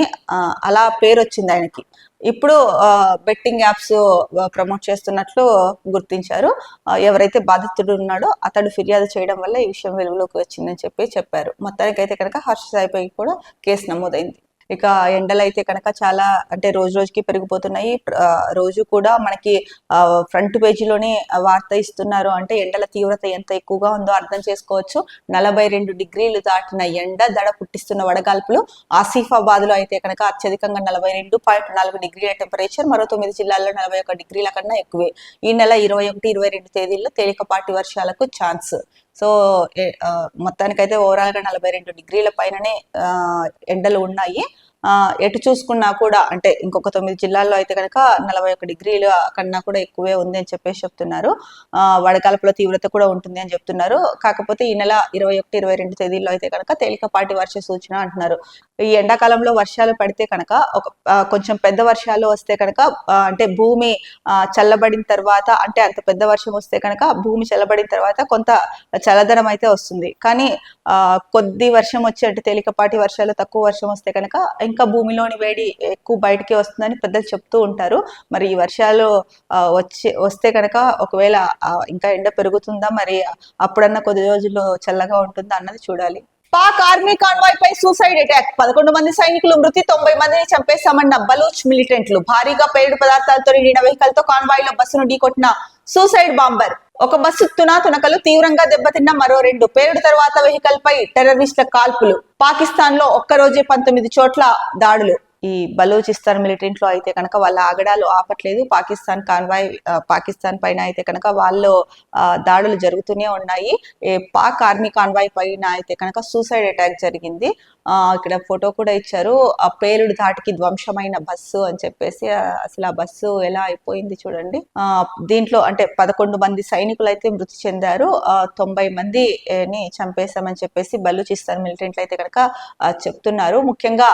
అలా పేరు వచ్చింది ఆయనకి. ఇప్పుడు బెట్టింగ్ యాప్స్ ప్రమోట్ చేస్తున్నట్లు గుర్తించారు. ఎవరైతే బాధితుడు ఉన్నాడో అతడు ఫిర్యాదు చేయడం వల్ల ఈ విషయం వెలుగులోకి వచ్చిందని చెప్పారు. మొత్తానికి అయితే కనుక హర్ష సాయిపై కూడా కేసు నమోదైంది. ఇక ఎండలు అయితే కనుక చాలా అంటే రోజు రోజుకి పెరిగిపోతున్నాయి. రోజు కూడా మనకి ఫ్రంట్ పేజీలోనే వార్త ఇస్తున్నారు. అంటే ఎండల తీవ్రత ఎంత ఎక్కువగా ఉందో అర్థం చేసుకోవచ్చు. 42 డిగ్రీలు దాటిన ఎండ దడ పుట్టిస్తున్న వడగాల్పులు. ఆసిఫాబాద్ లో అయితే కనుక అత్యధికంగా 42.4 డిగ్రీల టెంపరేచర్, మరో 9 జిల్లాల్లో 41 డిగ్రీల కన్నా ఎక్కువే. ఈ నెల 21, 22 తేదీల్లో తేలికపాటి వర్షాలకు ఛాన్స్. సో మొత్తానికైతే ఓవరాల్ గా 42 డిగ్రీల పైననే ఎండలు ఉన్నాయి. ఎటు చూసుకున్నా కూడా అంటే ఇంకొక 9 జిల్లాల్లో అయితే కనుక 41 డిగ్రీల కన్నా కూడా ఎక్కువే ఉంది అని చెప్పేసి చెప్తున్నారు. వడగాల్పుల తీవ్రత కూడా ఉంటుంది అని చెప్తున్నారు. కాకపోతే ఈ నెల 21, 22 తేదీల్లో అయితే కనుక తేలికపాటి వర్ష సూచన అంటున్నారు. ఈ ఎండాకాలంలో వర్షాలు పడితే కనుక కొంచెం పెద్ద వర్షాలు వస్తే కనుక అంటే భూమి చల్లబడిన తర్వాత, అంటే అంత పెద్ద వర్షం వస్తే కనుక భూమి చల్లబడిన తర్వాత కొంత చల్లదనం అయితే వస్తుంది. కానీ కొద్ది వర్షం వచ్చి అంటే తేలికపాటి వర్షాలు తక్కువ వర్షం వస్తే కనుక ఇంకా భూమిలోని వేడి ఎక్కువ బయటికి వస్తుందని పెద్దలు చెప్తూ ఉంటారు. మరి ఈ వర్షాలు వస్తే కనుక ఒకవేళ ఇంకా ఎండ పెరుగుతుందా, మరి అప్పుడన్నా కొద్ది రోజులు చల్లగా ఉంటుందా అన్నది చూడాలి. పాక్ ఆర్మీ కాన్వాయ్ పై సూసైడ్ అటాక్. 11 మంది సైనికులు మృతి, 90 మందిని చంపేశామన్న బలూచ్ మిలిటెంట్లు. భారీగా పేలుడు పదార్థాలతో నిండిన వెహికల్ తో కాన్వాయ్ లో బస్సును ఢీకొట్టిన సూసైడ్ బాంబర్. ఒక బస్సు తునకలు తీవ్రంగా దెబ్బతిన్న మరో 2. పేలుడు తర్వాత వెహికల్ పై టెర్రరిస్టుల కాల్పులు. పాకిస్తాన్ లో ఒక్కరోజే 19 చోట్ల దాడులు. ఈ బలూచిస్తాన్ మిలిటెంట్ లో అయితే కనుక వాళ్ళ ఆగడాలు ఆపట్లేదు. పాకిస్తాన్ పైన అయితే కనుక వాళ్ళు దాడులు జరుగుతూనే ఉన్నాయి. పాక్ ఆర్మీ కాన్వాయ్ పైన అయితే కనుక సూసైడ్ అటాక్ జరిగింది. ఇక్కడ ఫోటో కూడా ఇచ్చారు. ఆ పేలుడు ధాటికి ధ్వంసమైన బస్సు అని చెప్పేసి. అసలు ఆ బస్సు ఎలా అయిపోయింది చూడండి. దీంట్లో అంటే 11 మంది సైనికులు అయితే మృతి చెందారు. 90 మందిని చంపేశామని చెప్పేసి బలూచిస్తాన్ మిలిటెంట్లు అయితే కనుక చెప్తున్నారు. ముఖ్యంగా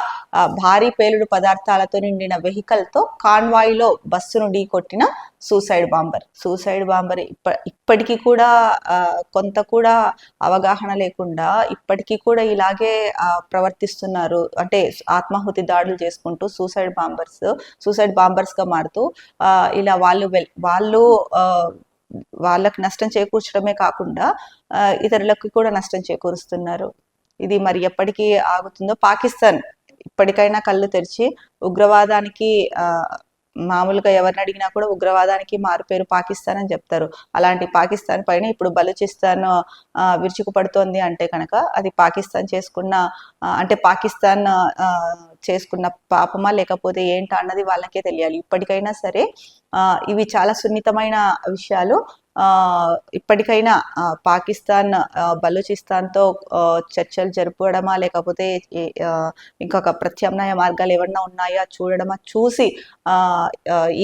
భారీ పేలుడు పదార్థాలతో నిండిన వెహికల్ తో కాన్వాయ్ లో బస్సును ఢీకొట్టిన సూసైడ్ బాంబర్ ఇప్పటికీ కూడా కొంత కూడా అవగాహన లేకుండా ఇప్పటికీ కూడా ఇలాగే ప్రవర్తిస్తున్నారు. అంటే ఆత్మాహుతి దాడులు చేసుకుంటూ సూసైడ్ బాంబర్స్ గా మారుతూ ఇలా వాళ్ళు వాళ్ళకి నష్టం చేకూర్చడమే కాకుండా ఇతరులకు కూడా నష్టం చేకూరుస్తున్నారు. ఇది మరి ఎప్పటికీ ఆగుతుందో. పాకిస్తాన్ ఇప్పటికైనా కళ్ళు తెరిచి ఉగ్రవాదానికి మామూలుగా ఎవరిని అడిగినా కూడా ఉగ్రవాదానికి మారుపేరు పాకిస్తాన్ అని చెప్తారు. అలాంటి పాకిస్తాన్ పైన ఇప్పుడు బలూచిస్తాన్ విరుచుకుపడుతోంది అంటే కనుక అది పాకిస్తాన్ చేసుకున్న పాపమా లేకపోతే ఏంటా అన్నది వాళ్ళకే తెలియాలి. ఇప్పటికైనా సరే ఇవి చాలా సున్నితమైన విషయాలు. ఇప్పటికైనా పాకిస్తాన్ బలూచిస్తాన్ తో చర్చలు జరపడమా లేకపోతే ఇంకొక ప్రత్యామ్నాయ మార్గాలు ఏమన్నా ఉన్నాయా చూడడమా, చూసి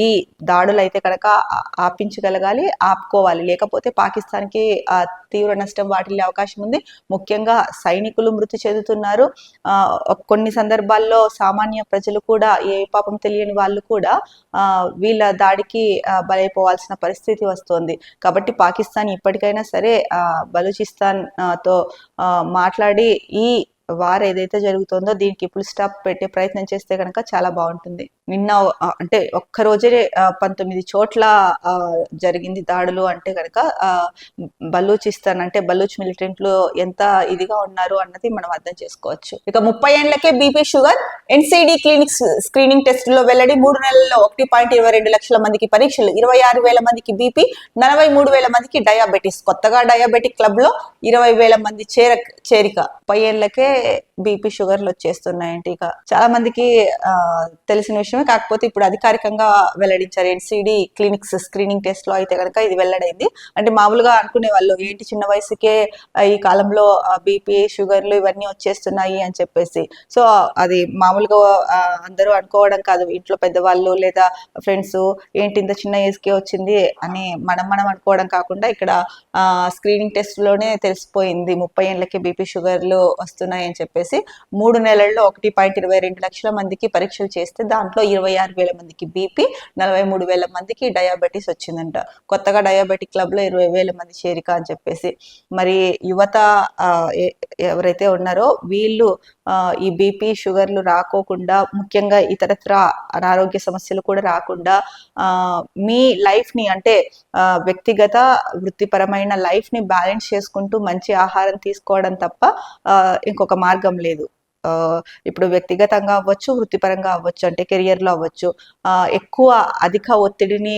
ఈ దాడులు అయితే కనుక ఆపుకోవాలి. లేకపోతే పాకిస్తాన్కి తీవ్ర నష్టం వాటిల్లే అవకాశం ఉంది. ముఖ్యంగా సైనికులు మృతి చెందుతున్నారు. కొన్ని సందర్భాల్లో సామాన్య ప్రజలు కూడా, ఏ పాపం తెలియని వాళ్ళు కూడా వీళ్ళ దాడికి బలైపోవాల్సిన పరిస్థితి వస్తోంది. కాబట్టి పాకిస్తాన్ ఇప్పటికైనా సరే బలూచిస్తాన్ తో మాట్లాడి ఈ వార్ ఏదైతే జరుగుతుందో దీనికి ఫుల్ స్టాప్ పెట్టే ప్రయత్నం చేస్తే కనుక చాలా బాగుంటుంది. నిన్న అంటే ఒక్క రోజే 19 చోట్ల జరిగింది దాడులు అంటే కనుక బలూచిస్తాన్ అంటే బలూచ్ మిలిటెంట్లు ఎంత ఇదిగా ఉన్నారు అన్నది మనం అర్థం చేసుకోవచ్చు. ఇక 30 ఏళ్లకే BP sugar NCD clinics screening టెస్టుల్లో వెల్లడి. 3 నెలల్లో 1.22 లక్షల మందికి పరీక్షలు. 26,000 మందికి బీపీ, 43,000 మందికి డయాబెటీస్. కొత్తగా డయాబెటిక్ క్లబ్ లో 20,000 మంది చేరిక. 30 ఏళ్లకే బీపీ షుగర్లు వచ్చేస్తున్నాయంటే ఇక చాలా మందికి తెలిసిన విషయమే. కాకపోతే ఇప్పుడు అధికారికంగా వెల్లడించారు. ఎన్సిడి క్లినిక్స్ స్క్రీనింగ్ టెస్ట్ లో అయితే కనుక ఇది వెల్లడైంది. అంటే మామూలుగా అనుకునే వాళ్ళు ఏంటి చిన్న వయసుకే ఈ కాలంలో బీపీ షుగర్లు ఇవన్నీ వచ్చేస్తున్నాయి అని చెప్పేసి. సో అది మామూలుగా అందరూ అనుకోవడం కాదు. ఇంట్లో పెద్దవాళ్ళు లేదా ఫ్రెండ్స్ ఏంటి ఇంత చిన్న ఏజ్ కే వచ్చింది అని మనం అనుకోవడం కాకుండా ఇక్కడ స్క్రీనింగ్ టెస్ట్ లోనే తెలిసిపోయింది 30 ఏళ్లకే బీపీ షుగర్లు వస్తున్నాయి అని చెప్పేసి. 3 నెలల్లో 1.22 లక్షల మందికి పరీక్షలు చేస్తే దాంట్లో 26,000 మందికి బీపీ, 43,000 మందికి డయాబెటీస్ వచ్చిందంట. కొత్తగా డయాబెటిక్ క్లబ్ లో 20,000 మంది చేరిక అని చెప్పేసి. మరి యువత ఎవరైతే ఉన్నారో వీళ్ళు ఈ బీపీ షుగర్లు రాకోకుండా, ముఖ్యంగా ఇతరత్ర అనారోగ్య సమస్యలు కూడా రాకుండా మీ లైఫ్ ని అంటే వ్యక్తిగత వృత్తిపరమైన లైఫ్ ని బ్యాలెన్స్ చేసుకుంటూ మంచి ఆహారం తీసుకోవడం తప్ప ఇంకొక మార్గం లేదు. ఇప్పుడు వ్యక్తిగతంగా అవ్వచ్చు, వృత్తిపరంగా అవ్వచ్చు, అంటే కెరియర్లో అవ్వచ్చు. ఎక్కువ అధిక ఒత్తిడిని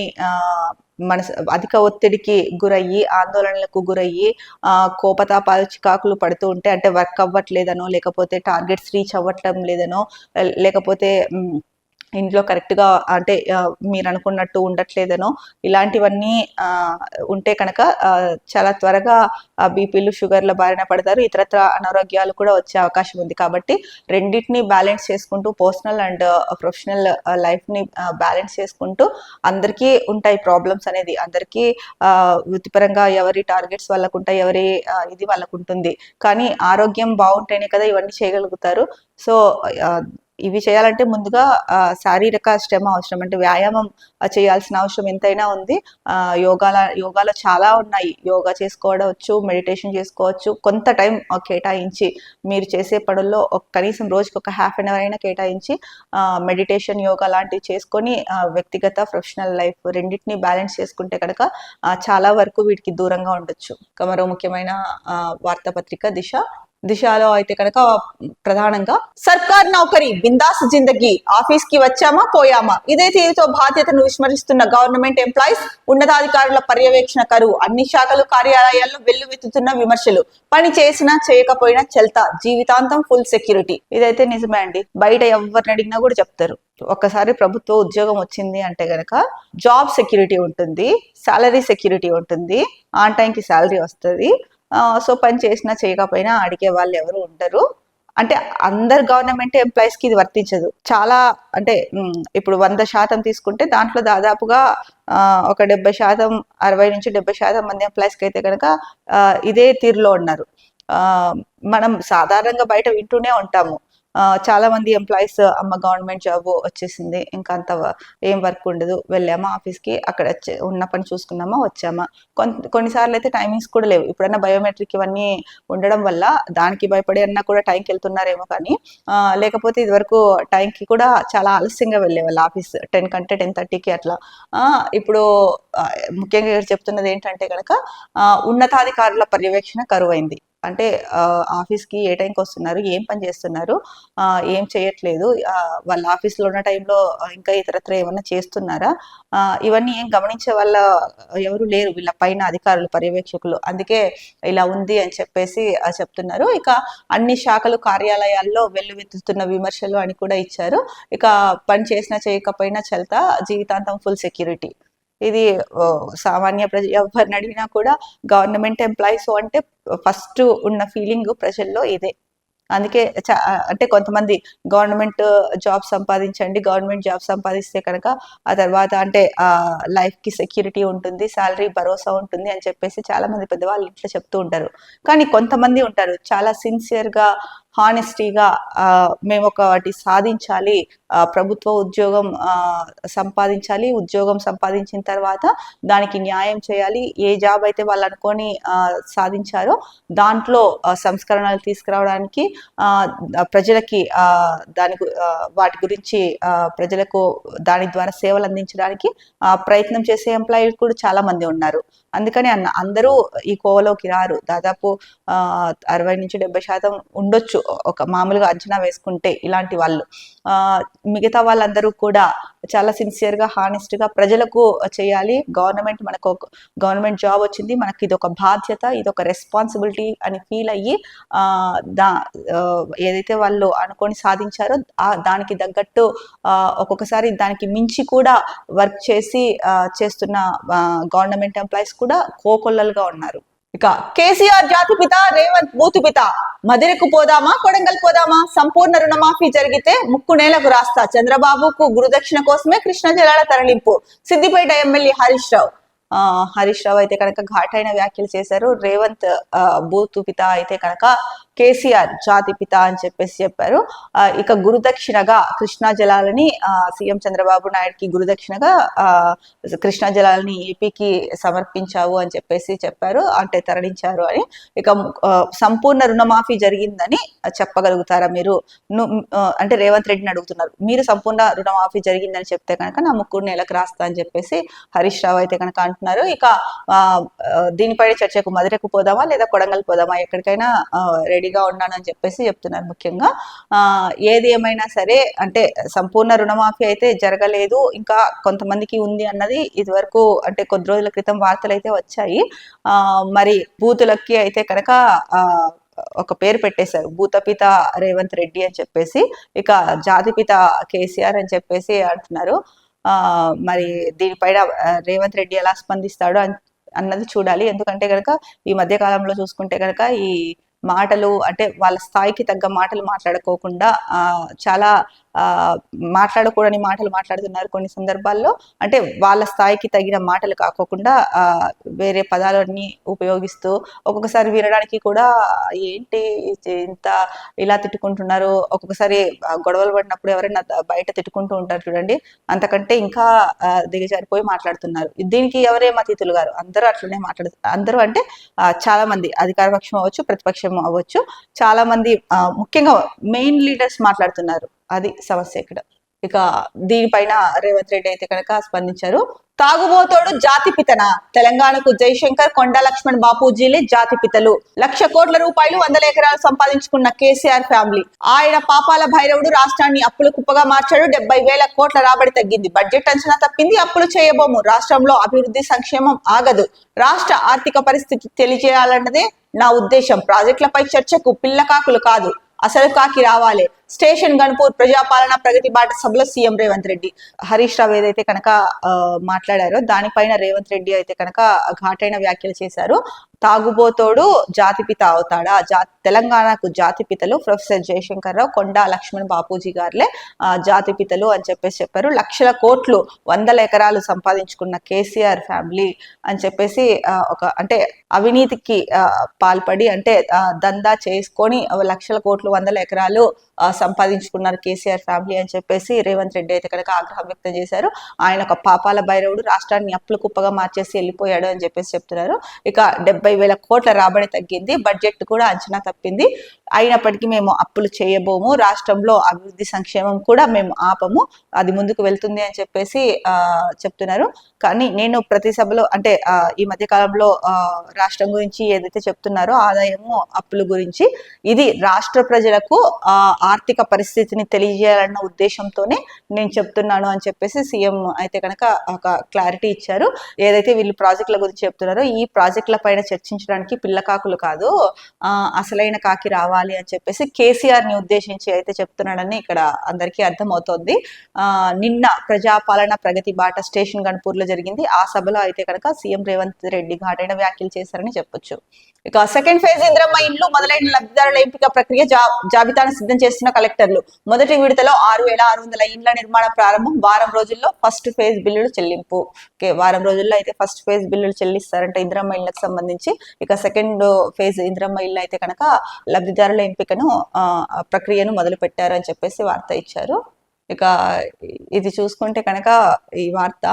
అధిక ఒత్తిడికి గురయ్యి, ఆందోళనలకు గురయ్యి, కోపతాపాలు చికాకులు పడుతూ ఉంటే, అంటే వర్క్ అవ్వట్లేదనో, లేకపోతే టార్గెట్స్ రీచ్ అవ్వట్లం లేదనో, లేకపోతే ఇంట్లో కరెక్ట్గా అంటే మీరు అనుకున్నట్టు ఉండట్లేదనో, ఇలాంటివన్నీ ఉంటే కనుక చాలా త్వరగా బీపీలు, షుగర్ల బారిన పడతారు. ఇతరత్ర అనారోగ్యాలు కూడా వచ్చే అవకాశం ఉంది. కాబట్టి రెండింటిని బ్యాలెన్స్ చేసుకుంటూ, పర్సనల్ అండ్ ప్రొఫెషనల్ లైఫ్ని బ్యాలెన్స్ చేసుకుంటూ, అందరికీ ఉంటాయి ప్రాబ్లమ్స్ అనేది. అందరికీ వృత్తిపరంగా ఎవరి టార్గెట్స్ వాళ్ళకు ఉంటాయి, ఎవరి ఇది వాళ్ళకు ఉంటుంది. కానీ ఆరోగ్యం బాగుంటేనే కదా ఇవన్నీ చేయగలుగుతారు. సో ఇవి చేయాలంటే ముందుగా శారీరక శ్రమ అవసరం, అంటే వ్యాయామం చేయాల్సిన అవసరం ఎంతైనా ఉంది. యోగాలో చాలా ఉన్నాయి. యోగా చేసుకోవచ్చు, మెడిటేషన్ చేసుకోవచ్చు. కొంత టైం కేటాయించి మీరు చేసే పనుల్లో కనీసం రోజుకి ఒక ½ గంట అయినా కేటాయించి మెడిటేషన్, యోగా లాంటివి చేసుకొని వ్యక్తిగత, ప్రొఫెషనల్ లైఫ్ రెండింటిని బ్యాలెన్స్ చేసుకుంటే కనుక చాలా వరకు వీటికి దూరంగా ఉండొచ్చు. మరో ముఖ్యమైన వార్తాపత్రిక దిశలో అయితే కనుక ప్రధానంగా సర్కార్ నౌకరీ బిందాస్ జిందగీ, ఆఫీస్ కి వచ్చామా పోయామా, ఇదే తీరుతో బాధ్యతను విస్మరిస్తున్న గవర్నమెంట్ ఎంప్లాయీస్, ఉన్నతాధికారుల పర్యవేక్షణ కరువు, అన్ని శాఖలు కార్యాలయాల్లో వెల్లువెత్తుతున్న విమర్శలు, పని చేసినా చేయకపోయినా చెల్తా, జీవితాంతం ఫుల్ సెక్యూరిటీ. ఇదైతే నిజమే అండి. బయట ఎవరిని అడిగినా కూడా చెప్తారు. ఒక్కసారి ప్రభుత్వ ఉద్యోగం వచ్చింది అంటే గనక జాబ్ సెక్యూరిటీ ఉంటుంది, సాలరీ సెక్యూరిటీ ఉంటుంది, ఆన్ టైంకి శాలరీ వస్తుంది. సో పని చేసినా చేయకపోయినా అడిగే వాళ్ళు ఎవరు ఉండరు. అంటే అందరు గవర్నమెంట్ ఎంప్లాయీస్కి ఇది వర్తించదు. చాలా అంటే ఇప్పుడు 100% తీసుకుంటే దాంట్లో దాదాపుగా ఒక 70%, 60-70% మంది ఎంప్లాయీస్కి అయితే కనుక ఇదే తీరులో ఉన్నారు. మనం సాధారణంగా బయట వింటూనే ఉంటాము. చాలా మంది ఎంప్లాయీస్ అమ్మ గవర్నమెంట్ జాబ్ వచ్చేసింది, ఇంకా అంత ఏం వర్క్ ఉండదు, వెళ్ళామా ఆఫీస్కి, అక్కడ ఉన్న పని చూసుకున్నామా వచ్చామా. కొన్నిసార్లు అయితే టైమింగ్స్ కూడా లేవు. ఇప్పుడన్నా బయోమెట్రిక్ ఇవన్నీ ఉండడం వల్ల దానికి భయపడి అన్నా కూడా టైంకి వెళ్తున్నారేమో. కానీ లేకపోతే ఇది వరకు టైంకి కూడా చాలా ఆలస్యంగా వెళ్ళేవాళ్ళు ఆఫీస్, 10 కంటే 10:30కి అట్లా. ఇప్పుడు ముఖ్యంగా చెప్తున్నది ఏంటంటే కనుక ఉన్నతాధికారుల పర్యవేక్షణ కరువైంది. అంటే ఆఫీస్కి ఏ టైంకి వస్తున్నారు, ఏం పని చేస్తున్నారు, ఏం చేయట్లేదు, వాళ్ళ ఆఫీస్లో ఉన్న టైంలో ఇంకా ఇతరత్ర ఏమన్నా చేస్తున్నారా, ఇవన్నీ ఏం గమనించే వాళ్ళ ఎవరు లేరు వీళ్ళ పైన అధికారులు, పర్యవేక్షకులు. అందుకే ఇలా ఉంది అని చెప్పేసి చెప్తున్నారు. ఇక అన్ని శాఖలు కార్యాలయాల్లో వెల్లువెత్తుతున్న విమర్శలు అని కూడా ఇచ్చారు. ఇక పని చేసినా చేయకపోయినా చెల్తా, జీవితాంతం ఫుల్ సెక్యూరిటీ. ఇది సామాన్య ప్రజ ఎవరిని అడిగినా కూడా గవర్నమెంట్ ఎంప్లాయీస్ అంటే ఫస్ట్ ఉన్న ఫీలింగ్ ప్రజల్లో ఇదే. అందుకే అంటే కొంతమంది గవర్నమెంట్ జాబ్ సంపాదించండి, గవర్నమెంట్ జాబ్ సంపాదిస్తే కనుక ఆ తర్వాత అంటే లైఫ్ కి సెక్యూరిటీ ఉంటుంది, శాలరీ భరోసా ఉంటుంది అని చెప్పేసి చాలా మంది పెద్దవాళ్ళు ఇంట్లో చెప్తూ ఉంటారు. కానీ కొంతమంది ఉంటారు చాలా సిన్సియర్ గా, హానెస్టీగా మేము ఒకటి సాధించాలి, ప్రభుత్వ ఉద్యోగం సంపాదించాలి, ఉద్యోగం సంపాదించిన తర్వాత దానికి న్యాయం చేయాలి, ఏ జాబ్ అయితే వాళ్ళు అనుకొని సాధించారో దాంట్లో సంస్కరణలు తీసుకురావడానికి, ప్రజలకి వాటి గురించి ప్రజలకు దాని ద్వారా సేవలు అందించడానికి ప్రయత్నం చేసే ఎంప్లాయీలు కూడా చాలా మంది ఉన్నారు. అందుకని అందరూ ఈ కోవలోకి రారు. దాదాపు 60-70% ఉండొచ్చు ఒక మామూలుగా అంచనా వేసుకుంటే ఇలాంటి వాళ్ళు. మిగతా వాళ్ళందరూ కూడా చాలా సిన్సియర్ గా, హానెస్ట్ గా ప్రజలకు చేయాలి. మనకు గవర్నమెంట్ జాబ్ వచ్చింది, మనకి ఇది ఒక బాధ్యత, ఇది ఒక రెస్పాన్సిబిలిటీ అని ఫీల్ అయ్యి ఏదైతే వాళ్ళు అనుకొని సాధించారో దానికి తగ్గట్టు ఒక్కొక్కసారి దానికి మించి కూడా వర్క్ చేస్తున్న గవర్నమెంట్ ఎంప్లాయీస్ కూడా కోకొల్లలుగా ఉన్నారు. ఇక కేసీఆర్ జాతిపిత, రేవంత్ బూతుపిత, మదిరకు పోదామా కొడంగల్ పోదామా, సంపూర్ణ రుణమాఫీ జరిగితే ముక్కు నేలకు రాస్తా, చంద్రబాబుకు గురుదక్షిణ కోసమే కృష్ణా జలాల తరలింపు, సిద్దిపేట ఎమ్మెల్యే హరీష్ రావు అయితే కనుక ఘాటైన వ్యాఖ్యలు చేశారు. రేవంత్ బూతుపిత అయితే కనుక కేసీఆర్ జాతిపిత అని చెప్పేసి చెప్పారు. ఇక గురుదక్షిణగా కృష్ణా జలాలని సీఎం చంద్రబాబు నాయుడుకి గురుదక్షిణగా కృష్ణా జలాలని ఏపీకి సమర్పించావు అని చెప్పేసి చెప్పారు, అంటే తరలించారు అని. ఇక సంపూర్ణ రుణమాఫీ జరిగిందని చెప్పగలుగుతారా మీరు, అంటే రేవంత్ రెడ్డిని అడుగుతున్నారు. మీరు సంపూర్ణ రుణమాఫీ జరిగిందని చెప్తే కనుక నా ముక్కు నేలకు రాస్తా అని చెప్పేసి హరీష్ రావు అయితే కనుక అంటున్నారు. ఇక దీనిపై చర్చకు మధురకు పోదామా లేదా కొడంగల్ పోదామా, ఎక్కడికైనా రెడీ రెడీగా ఉన్నాను అని చెప్పేసి చెప్తున్నారు. ముఖ్యంగా ఏది ఏమైనా సరే అంటే సంపూర్ణ రుణమాఫీ అయితే జరగలేదు, ఇంకా కొంతమందికి ఉంది అన్నది ఇది వరకు అంటే కొద్ది రోజుల క్రితం వార్తలు అయితే వచ్చాయి. మరి బూతులకి అయితే కనుక ఒక పేరు పెట్టేశారు, భూతపిత రేవంత్ రెడ్డి అని చెప్పేసి, ఇక జాతిపిత కేసీఆర్ అని చెప్పేసి అంటున్నారు. మరి దీనిపైన రేవంత్ రెడ్డి ఎలా స్పందిస్తాడో అన్నది చూడాలి. ఎందుకంటే కనుక ఈ మధ్య కాలంలో చూసుకుంటే కనుక ఈ మాటలు అంటే వాళ్ళ స్థాయికి తగ్గ మాటలు మాట్లాడుకోకుండా చాలా మాట్లాడకూడని మాటలు మాట్లాడుతున్నారు కొన్ని సందర్భాల్లో. అంటే వాళ్ళ స్థాయికి తగిన మాటలు కాకోకుండా వేరే పదాలన్నీ ఉపయోగిస్తూ ఒక్కొక్కసారి వినడానికి కూడా ఏంటి ఇంత ఇలా తిట్టుకుంటున్నారు, ఒక్కొక్కసారి గొడవలు పడినప్పుడు ఎవరైనా బయట తిట్టుకుంటూ ఉంటారు చూడండి, అంతకంటే ఇంకా దిగజారిపోయి మాట్లాడుతున్నారు. దీనికి ఎవరేం అతిథులు గారు, అందరూ అట్లనే మాట్లాడుతున్నారు. అందరూ అంటే చాలా మంది, అధికార పక్షం అవ్వచ్చు ప్రతిపక్షం అవ్వచ్చు, చాలా మంది ముఖ్యంగా మెయిన్ లీడర్స్ మాట్లాడుతున్నారు. అది సమస్య ఇక్కడ. ఇక దీనిపైన రేవంత్ రెడ్డి అయితే కనుక స్పందించారు. తాగుబోతోడు జాతిపితన, తెలంగాణకు జయశంకర్, కొండా లక్ష్మణ్ బాపూజీలే జాతిపితలు. 1,00,000 కోట్ల రూపాయలు 100 ఎకరాలు సంపాదించుకున్న కేసీఆర్ ఫ్యామిలీ. ఆయన పాపాల భైరవుడు రాష్ట్రాన్ని అప్పుల కుప్పగా మార్చాడు. 70,000 కోట్ల రాబడి తగ్గింది. బడ్జెట్ అంచనా తప్పింది. అప్పులు చేయబోము. రాష్ట్రంలో అభివృద్ధి సంక్షేమం ఆగదు. రాష్ట్ర ఆర్థిక పరిస్థితి తెలియజేయాలన్నదే నా ఉద్దేశం. ప్రాజెక్టులపై చర్చకు పిల్లకాకులు కాదు, అసలు కాకి రావాలి. స్టేషన్ గన్పూర్ ప్రజాపాలన ప్రగతి బాట సభలో సీఎం రేవంత్ రెడ్డి. హరీష్ రావు ఏదైతే కనుక మాట్లాడారో దానిపైన రేవంత్ రెడ్డి అయితే కనుక ఘాటైన వ్యాఖ్యలు చేశారు. తాగుబోతోడు జాతిపిత అవుతాడా? తెలంగాణకు జాతిపితలు ప్రొఫెసర్ జయశంకర్ రావు, కొండా లక్ష్మణ్ బాపూజీ గారులే జాతిపితలు అని చెప్పేసి చెప్పారు. 1,00,000 కోట్లు 100 ఎకరాలు సంపాదించుకున్న కేసీఆర్ ఫ్యామిలీ అని చెప్పేసి ఒక అంటే అవినీతికి పాల్పడి అంటే దందా చేసుకొని 1,00,000 కోట్లు 100 ఎకరాలు సంపాదించుకున్నారు కేసీఆర్ ఫ్యామిలీ అని చెప్పేసి రేవంత్ రెడ్డి అయితే కనుక ఆగ్రహం వ్యక్తం చేశారు. ఆయన ఒక పాపాల భైరవుడు, రాష్ట్రాన్ని అప్పుల కుప్పగా మార్చేసి వెళ్ళిపోయాడు అని చెప్పేసి చెప్తున్నారు. ఇక 70,000 కోట్ల రాబడి తగ్గింది, బడ్జెట్ కూడా అంచనా తప్పింది. అయినప్పటికీ మేము అప్పులు చేయబోము, రాష్ట్రంలో అభివృద్ధి సంక్షేమం కూడా మేము ఆపము, అది ముందుకు వెళ్తుంది అని చెప్పేసి చెప్తున్నారు. కానీ నేను ప్రతి సభలో అంటే ఈ మధ్య కాలంలో రాష్ట్రం గురించి ఏదైతే చెప్తున్నారో ఆదాయము అప్పుల గురించి, ఇది రాష్ట్ర ప్రజలకు ఆర్థిక పరిస్థితిని తెలియజేయాలన్న ఉద్దేశంతోనే నేను చెప్తున్నాను అని చెప్పేసి సీఎం అయితే కనుక ఒక క్లారిటీ ఇచ్చారు. ఏదైతే వీళ్ళు ప్రాజెక్టుల గురించి చెప్తున్నారో ఈ ప్రాజెక్టుల పైన చర్చించడానికి పిల్లకాకులు కాదు, అసలైన కాకి రావాలి అని చెప్పేసి కేసీఆర్ ని ఉద్దేశించి అయితే చెప్తున్నాడని ఇక్కడ అందరికీ అర్థమవుతోంది. నిన్న ప్రజాపాలన ప్రగతి బాట స్టేషన్ గన్పూర్ లో జరిగింది. ఆ సభలో అయితే కనుక సీఎం రేవంత్ రెడ్డి ఘాటైన వ్యాఖ్యలు చేశారని చెప్పొచ్చు. ఇక సెకండ్ ఫేజ్ ఇంద్రమ్మ ఇండ్లు మొదలైన లబ్ధిదారుల ఎంపిక ప్రక్రియ జాబితాను సిద్ధం చేస్తున్న కలెక్టర్లు. మొదటి విడతలో 6,600 ఇండ్ల నిర్మాణం ప్రారంభం. వారం రోజుల్లో ఫస్ట్ ఫేజ్ బిల్లులు చెల్లింపు. వారం రోజుల్లో అయితే ఫస్ట్ ఫేజ్ బిల్లులు చెల్లిస్తారంట ఇంద్రమ్మ ఇళ్లకు సంబంధించి. ఇక సెకండ్ ఫేజ్ ఇంద్రమ్మ ఇల్లు అయితే కనుక లబ్ధిదారుల ఎంపికను ప్రక్రియను మొదలు పెట్టారు అని చెప్పేసి వార్త ఇచ్చారు. ఇక ఇది చూసుకుంటే కనుక ఈ వార్త,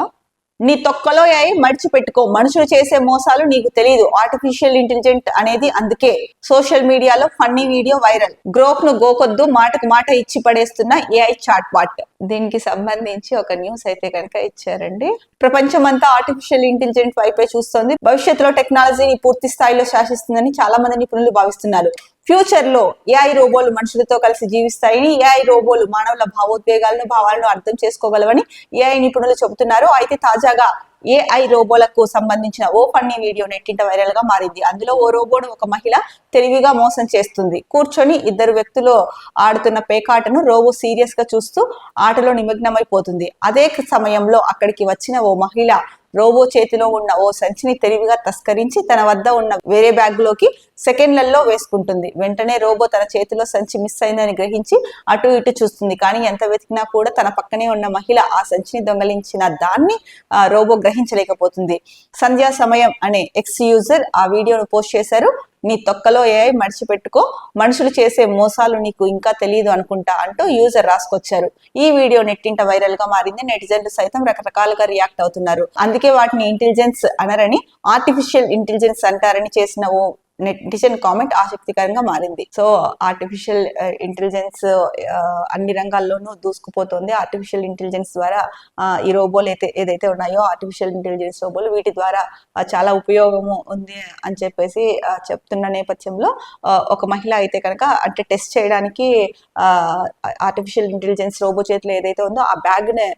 నీ తొక్కలో మడిచిపెట్టుకో, మనుషులు చేసే మోసాలు నీకు తెలియదు, ఆర్టిఫిషియల్ ఇంటెలిజెంట్ అనేది అందుకే. సోషల్ మీడియాలో ఫన్నీ వీడియో వైరల్. గ్రోక్ ను గోకొద్దు, మాటకు మాట ఇచ్చి పడేస్తున్న ఏఐ చాట్ బాట్. దీనికి సంబంధించి ఒక న్యూస్ అయితే కనుక ఇచ్చారండి. ప్రపంచమంతా ఆర్టిఫిషియల్ ఇంటెలిజెంట్ వైపే చూస్తోంది. భవిష్యత్తులో టెక్నాలజీని పూర్తి స్థాయిలో శాసిస్తుందని చాలా మంది నిపుణులు భావిస్తున్నారు. ఫ్యూచర్ లో ఏఐ రోబోలు మనుషులతో కలిసి జీవిస్తాయని, ఏఐ రోబోలు మానవుల భావాలను అర్థం చేసుకోగలవని ఏఐ నిపుణులు చెబుతున్నారు. అయితే తాజాగా ఏఐ రోబోలకు సంబంధించిన ఓ ఫన్నీ వీడియో నెట్టింట వైరల్ గా మారింది. అందులో ఓ రోబోను ఒక మహిళ తెలివిగా మోసం చేస్తుంది. కూర్చొని ఇద్దరు వ్యక్తులు ఆడుతున్న పేకాటను రోబో సీరియస్ గా చూస్తూ ఆటలో నిమగ్నమైపోతుంది. అదే సమయంలో అక్కడికి వచ్చిన ఓ మహిళ రోబో చేతిలో ఉన్న ఓ సంచిని తెలివిగా తస్కరించి తన వద్ద ఉన్న వేరే బ్యాగ్ లోకి సెకండ్లలో వేసుకుంటుంది. వెంటనే రోబో తన చేతిలో సంచి మిస్ అయిందని గ్రహించి అటు ఇటు చూస్తుంది. కానీ ఎంత వెతికినా కూడా తన పక్కనే ఉన్న మహిళ ఆ సంచిని దొంగలించిన దాన్ని రోబో గ్రహించలేకపోతుంది. సంధ్యా సమయం అనే ఎక్స్ యూజర్ ఆ వీడియోను పోస్ట్ చేశారు. నీ తొక్కలో ఏఐ మడిచిపెట్టుకో, మనుషులు చేసే మోసాలు నీకు ఇంకా తెలియదు అనుకుంటా అంటూ యూజర్ రాసుకొచ్చారు. ఈ వీడియో నెట్టింట వైరల్ గా మారింది. నెటిజన్లు సైతం రకరకాలుగా రియాక్ట్ అవుతున్నారు. అందుకే వాటిని ఇంటెలిజెన్స్ అనరని ఆర్టిఫిషియల్ ఇంటెలిజెన్స్ అంటారని చేసిన ఓ నెటిజన్ కామెంట్ ఆసక్తికరంగా మారింది. సో ఆర్టిఫిషియల్ ఇంటెలిజెన్స్ అన్ని రంగాల్లోనూ దూసుకుపోతుంది. ఆర్టిఫిషియల్ ఇంటెలిజెన్స్ ద్వారా ఈ రోబోలు ఏదైతే ఉన్నాయో ఆర్టిఫిషియల్ ఇంటెలిజెన్స్ రోబోలు వీటి ద్వారా చాలా ఉపయోగము ఉంది అని చెప్పేసి చెప్తున్న నేపథ్యంలో ఒక మహిళ అయితే కనుక అంటే టెస్ట్ చేయడానికి ఆర్టిఫిషియల్ ఇంటెలిజెన్స్ రోబో చేతిలో ఏదైతే ఉందో ఆ బ్యాగ్ ని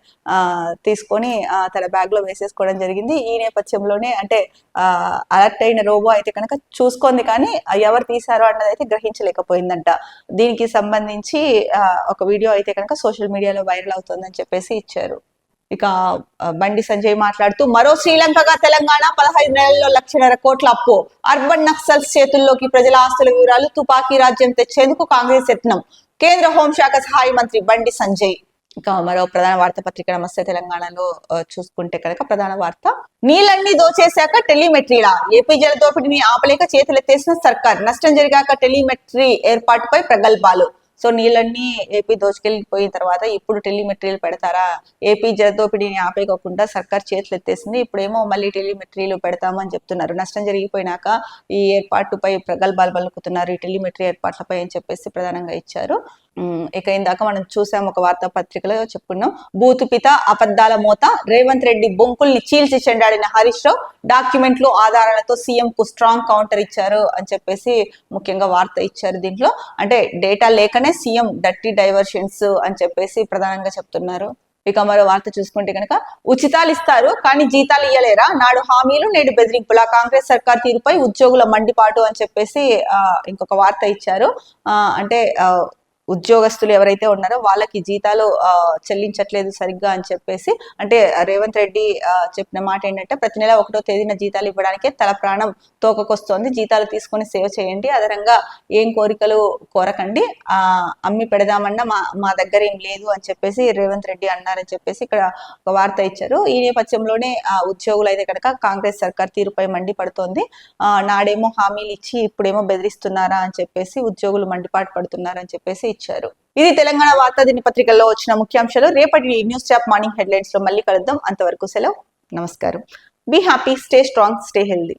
తీసుకొని తన బ్యాగ్ లో వేసేసుకోవడం జరిగింది. ఈ నేపథ్యంలోనే అంటే అలర్ట్ అయిన రోబో అయితే కనుక చూసుకుంది కానీ ఎవరు తీశారో అన్నది అయితే గ్రహించలేకపోయిందంట. దీనికి సంబంధించి ఒక వీడియో అయితే కనుక సోషల్ మీడియాలో వైరల్ అవుతుందని చెప్పేసి ఇచ్చారు. ఇక బండి సంజయ్ మాట్లాడుతూ మరో శ్రీలంకగా తెలంగాణ 15 నెలల్లో 1,50,000 కోట్ల అప్పు, అర్బన్ నక్సల్స్ చేతుల్లోకి ప్రజల ఆస్తుల వివరాలు, తుపాకీ రాజ్యం తెచ్చేందుకు కాంగ్రెస్ యత్నం, కేంద్ర హోంశాఖ సహాయ మంత్రి బండి సంజయ్. ఇక మరో ప్రధాన వార్తా పత్రిక నమస్తే తెలంగాణలో చూసుకుంటే కనుక ప్రధాన వార్త నీళ్ళన్నీ దోచేశాక టెలిమెట్రీలా, ఏపీ జల దోపిడీని ఆపలేక చేతులెత్తేసిన సర్కార్, నష్టం జరిగాక టెలిమెట్రీ ఏర్పాటుపై ప్రగల్భాలు. సో నీళ్ళన్నీ ఏపీ దోచుకెళ్ళిపోయిన తర్వాత ఇప్పుడు టెలిమెట్రీలు పెడతారా? ఏపీ జలదోపిడీని ఆపేయకుండా సర్కార్ చేతులు ఎత్తేసింది, ఇప్పుడేమో మళ్ళీ టెలిమెట్రీలు పెడతామని చెప్తున్నారు. నష్టం జరిగిపోయినాక ఈ ఏర్పాటుపై ప్రగల్భాలు పలుకుతున్నారు, ఈ టెలిమెట్రీ ఏర్పాట్లపై అని చెప్పేసి ప్రధానంగా ఇచ్చారు. ఇక ఇందాక మనం చూసాం ఒక వార్తా పత్రికలో చెప్పుకున్నాం, బూతు పిత అబద్ధాల మోత, రేవంత్ రెడ్డి బొంకుల్ని చీల్చి చెండాడిన హరీష్ రావు, డాక్యుమెంట్లు ఆధారాలతో సీఎం కు స్ట్రాంగ్ కౌంటర్ ఇచ్చారు అని చెప్పేసి ముఖ్యంగా వార్త ఇచ్చారు. దీంట్లో అంటే డేటా లేకనే సీఎం డర్టీ డైవర్షన్స్ అని చెప్పేసి ప్రధానంగా చెప్తున్నారు. ఇక మరో వార్త చూసుకుంటే కనుక ఉచితాలు ఇస్తారు కానీ జీతాలు ఇయ్యలేరా, నాడు హామీలు నేడు బెదిరింపుల, కాంగ్రెస్ సర్కార్ తీరుపై ఉద్యోగుల మండిపాటు అని చెప్పేసి ఇంకొక వార్త ఇచ్చారు. అంటే ఉద్యోగస్తులు ఎవరైతే ఉన్నారో వాళ్ళకి జీతాలు చెల్లించట్లేదు సరిగ్గా అని చెప్పేసి, అంటే రేవంత్ రెడ్డి చెప్పిన మాట ఏంటంటే ప్రతి నెల 1వ తేదీన జీతాలు ఇవ్వడానికే తల ప్రాణం తోకకొస్తోంది, జీతాలు తీసుకొని సేవ చేయండి, అదనంగా ఏం కోరికలు కోరకండి, అమ్మి పెడదామన్నా మా దగ్గర ఏం లేదు అని చెప్పేసి రేవంత్ రెడ్డి అన్నారని చెప్పేసి ఇక్కడ ఒక వార్త ఇచ్చారు. ఈ నేపథ్యంలోనే ఉద్యోగులు అయితే కనుక కాంగ్రెస్ సర్కార్ తీరుపై మండిపడుతోంది. నాడేమో హామీలు ఇచ్చి ఇప్పుడేమో బెదిరిస్తున్నారా అని చెప్పేసి ఉద్యోగులు మండిపాటు పడుతున్నారని చెప్పేసి ఇచ్చారు. ఇది తెలంగాణ వార్తా దినపత్రికల్లో వచ్చిన ముఖ్యాంశాలు. రేపటి న్యూస్ ట్యాప్ మార్నింగ్ హెడ్లైన్స్ లో మళ్ళీ కలుద్దాం. అంతవరకు సెలవు, నమస్కారం. Be happy, stay strong, stay healthy.